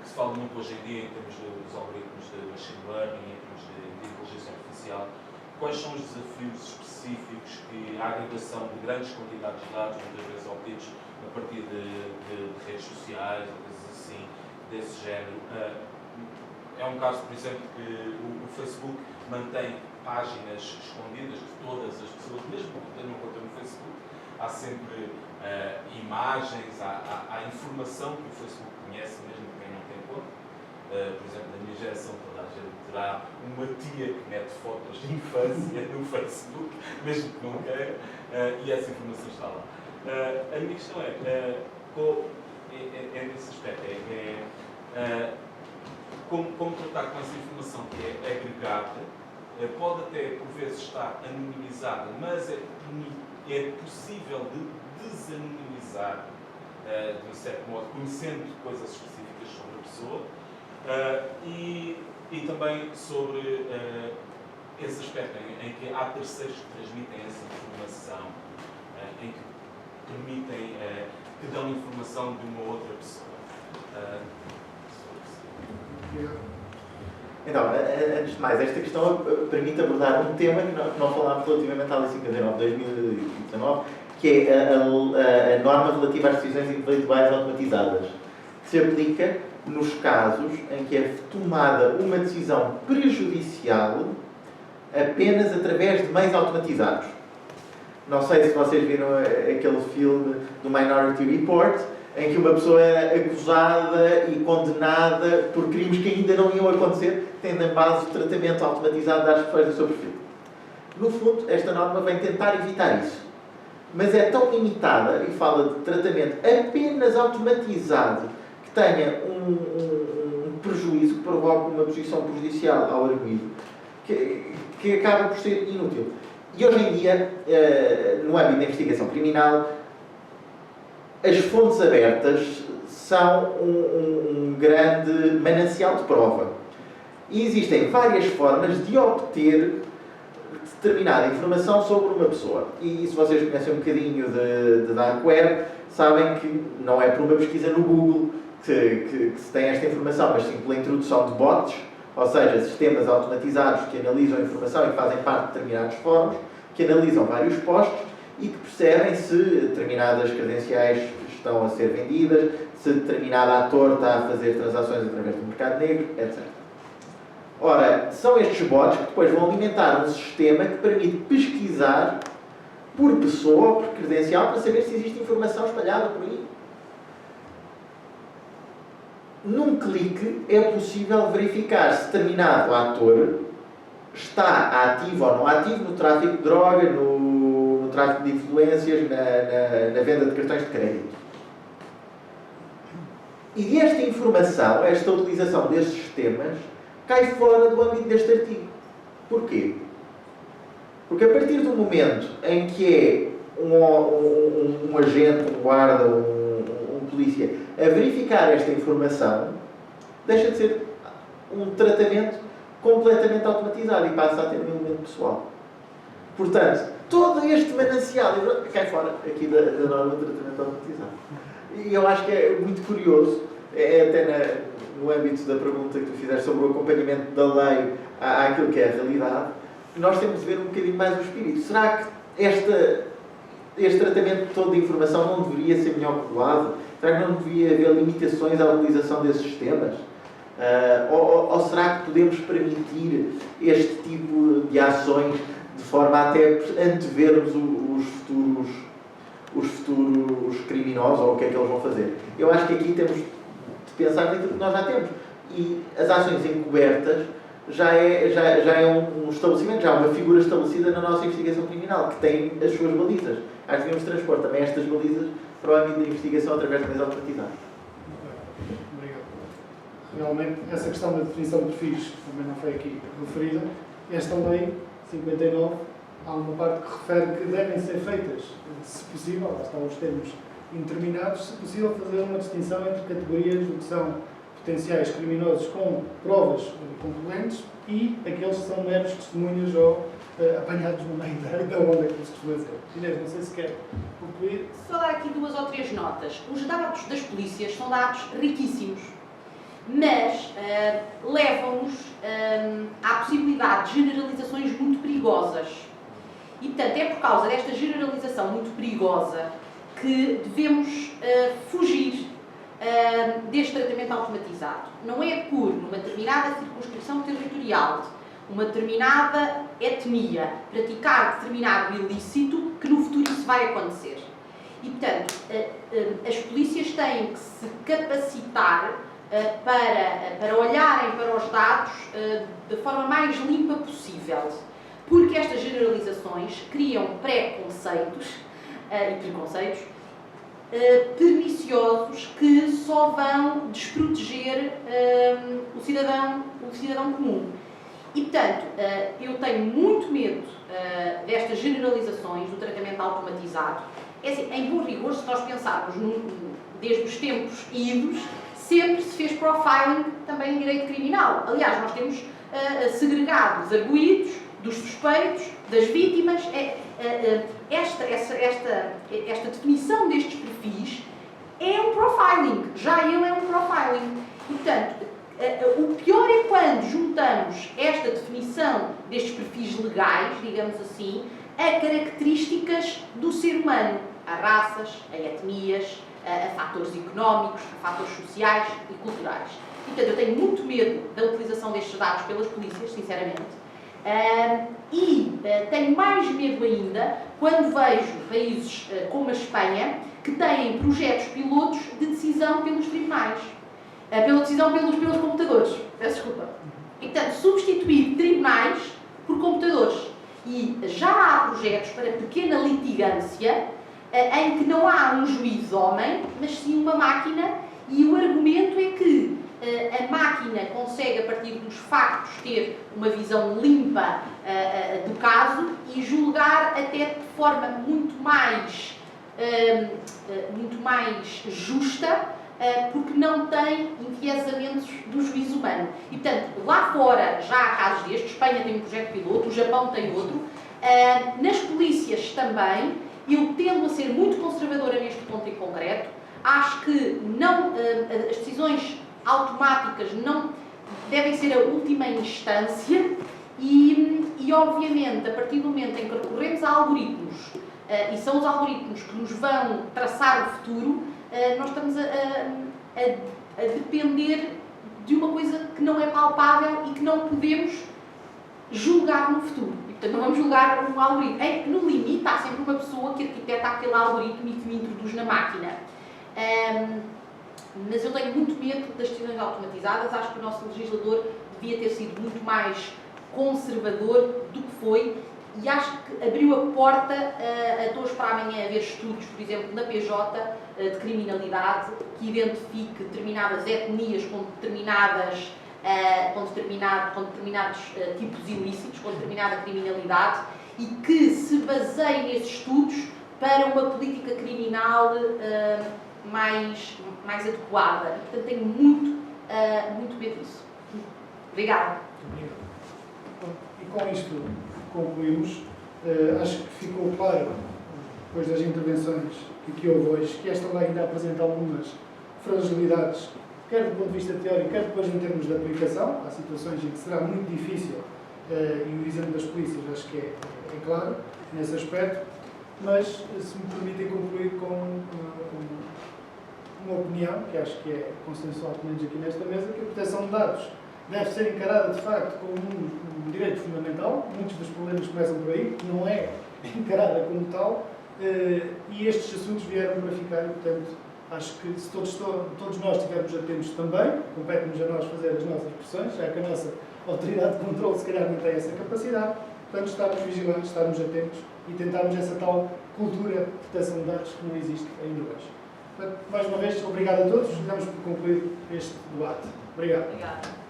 que se fala muito hoje em dia em termos dos algoritmos de machine learning, em termos de inteligência artificial. Quais são os desafios específicos que a agregação de grandes quantidades de dados, muitas vezes obtidos a partir de redes sociais, ou coisas assim, desse género? É um caso, por exemplo, que o Facebook mantém páginas escondidas de todas as pessoas, mesmo que tenham conta no Facebook. Há sempre imagens, há informação que o Facebook conhece, mesmo quem não tem conta. Por exemplo, na minha geração, toda a gente terá uma tia que mete fotos de infância no Facebook, mesmo que não queira, e essa informação está lá. A minha questão é nesse aspecto, como tratar com essa informação que é agregada, pode até por vezes estar anonimizada, mas é possível de desanonimizar, de um certo modo, conhecendo coisas específicas específicas sobre a pessoa e também sobre esse aspecto em que há terceiros que transmitem essa informação, em que permitem, que dão informação de uma outra pessoa. Então, antes de mais, esta questão permite abordar um tema que não falámos relativamente à Lei 59 de 2019, que é a norma relativa às decisões individuais automatizadas, que se aplica nos casos em que é tomada uma decisão prejudicial apenas através de meios automatizados. Não sei se vocês viram aquele filme do Minority Report, em que uma pessoa era acusada e condenada por crimes que ainda não iam acontecer, tendo em base o tratamento automatizado das pessoas do seu perfil. No fundo, esta norma vem tentar evitar isso. Mas é tão limitada, e fala de tratamento apenas automatizado, que tenha um prejuízo, que provoque uma posição prejudicial ao arguido, que acaba por ser inútil. E hoje em dia, no âmbito da investigação criminal, as fontes abertas são um grande manancial de prova. E existem várias formas de obter determinada informação sobre uma pessoa. E se vocês conhecem um bocadinho de Dark Web, sabem que não é por uma pesquisa no Google que se tem esta informação, mas sim pela introdução de bots, ou seja, sistemas automatizados que analisam a informação e que fazem parte de determinados fóruns, que analisam vários posts e que percebem se determinadas credenciais estão a ser vendidas, se determinado ator está a fazer transações através do mercado negro, etc. Ora, são estes bots que depois vão alimentar um sistema que permite pesquisar por pessoa ou por credencial para saber se existe informação espalhada por aí. Num clique é possível verificar se determinado ator está ativo ou não ativo no tráfico de droga, no tráfico de influências, na venda de cartões de crédito. E esta informação, esta utilização destes sistemas, cai fora do âmbito deste artigo. Porquê? Porque a partir do momento em que é um agente, um guarda, um polícia, a verificar esta informação, deixa de ser um tratamento completamente automatizado e passa a ter um elemento pessoal. Portanto, todo este manancial cai fora aqui da norma de tratamento automatizado. E eu acho que é muito curioso, até no âmbito da pergunta que tu fizeste sobre o acompanhamento da lei àquilo que é a realidade, nós temos de ver um bocadinho mais o espírito. Será que este tratamento todo de informação não deveria ser melhor regulado? Será que não deveria haver limitações à utilização desses sistemas? Ou será que podemos permitir este tipo de ações de forma a até antevermos os futuros criminosos ou o que é que eles vão fazer? Eu acho que aqui temos de pensar naquilo que nós já temos. E as ações encobertas já é um estabelecimento, já é uma figura estabelecida na nossa investigação criminal, que tem as suas balizas. Acho que devemos transpor também estas balizas para o âmbito da investigação através de meios automatizados. Obrigado. Realmente, essa questão da definição de perfis também não foi aqui referida. Esta lei 59, há uma parte que refere que devem ser feitas, se possível, lá estão os termos indeterminados, se possível fazer uma distinção entre categorias do que são potenciais criminosos com provas concluentes e aqueles que são meros testemunhas ou apanhados no meio da onda, que se costuma dizer. Inês, não sei se quer concluir. Só dar aqui 2 ou 3 notas. Os dados das polícias são dados riquíssimos, mas levam-nos à possibilidade de generalizações muito perigosas. E, portanto, é por causa desta generalização muito perigosa que devemos fugir deste tratamento automatizado. Não é por uma determinada circunscrição territorial, uma determinada etnia, praticar determinado ilícito que no futuro isso vai acontecer. E, portanto, as polícias têm que se capacitar para olharem para os dados da forma mais limpa possível, porque estas generalizações criam preconceitos e preconceitos perniciosos que só vão desproteger o cidadão comum. E, portanto, eu tenho muito medo destas generalizações do tratamento automatizado. É assim, em bom rigor, se nós pensarmos desde os tempos idos, sempre se fez profiling também em direito criminal. Aliás, nós temos segregado os arguidos, dos suspeitos, das vítimas. Esta definição destes perfis é um profiling, já ele é um profiling. E, portanto, o pior é quando juntamos esta definição destes perfis legais, digamos assim, a características do ser humano, a raças, a etnias, a fatores económicos, a fatores sociais e culturais. E, portanto, eu tenho muito medo da utilização destes dados pelas polícias, sinceramente. Tenho mais medo ainda quando vejo países como a Espanha que têm projetos pilotos de decisão pelos tribunais. Pela decisão pelos computadores. Peço desculpa. E, portanto, substituir tribunais por computadores. E já há projetos para pequena litigância em que não há um juiz homem, mas sim uma máquina, e o argumento é que a máquina consegue, a partir dos factos, ter uma visão limpa do caso e julgar até de forma muito mais justa, porque não tem enviesamentos do juízo humano. E, portanto, lá fora já há casos destes, Espanha tem um projeto piloto, o Japão tem outro, nas polícias também. Eu tendo a ser muito conservadora neste ponto em concreto. Acho que as decisões automáticas não devem ser a última instância e obviamente, a partir do momento em que recorremos a algoritmos, e são os algoritmos que nos vão traçar o futuro, nós estamos a depender de uma coisa que não é palpável e que não podemos julgar no futuro. E, portanto, não vamos julgar um algoritmo. No limite, há sempre uma pessoa que arquiteta aquele algoritmo e que o introduz na máquina. Mas eu tenho muito medo das decisões automatizadas. Acho que o nosso legislador devia ter sido muito mais conservador do que foi, e acho que abriu a porta a hoje para amanhã haver estudos, por exemplo, na PJ, de criminalidade, que identifique determinadas etnias com determinados tipos ilícitos, com determinada criminalidade, e que se baseie nesses estudos para uma política criminal mais adequada. E, portanto, tenho muito medo disso. Obrigada. E com isto concluímos. Acho que ficou claro, depois das intervenções que houve hoje, que esta lei ainda apresenta algumas fragilidades, quer do ponto de vista teórico, quer depois em termos de aplicação. Há situações em que será muito difícil, e o exemplo das polícias acho que é claro nesse aspecto, mas se me permitem concluir com uma opinião, que acho que é consensual, pelo menos aqui nesta mesa, que a proteção de dados deve ser encarada de facto como um direito fundamental. Muitos dos problemas começam por aí, não é encarada como tal, e estes assuntos vieram para ficar, e portanto acho que se todos nós estivermos atentos também, compete-nos a nós fazer as nossas pressões, já que a nossa autoridade de controle se calhar não tem essa capacidade, portanto estarmos vigilantes, estarmos atentos e tentarmos essa tal cultura de proteção de dados que não existe ainda hoje. Portanto, mais uma vez, obrigado a todos, damos por concluído este debate. Obrigado. Obrigada.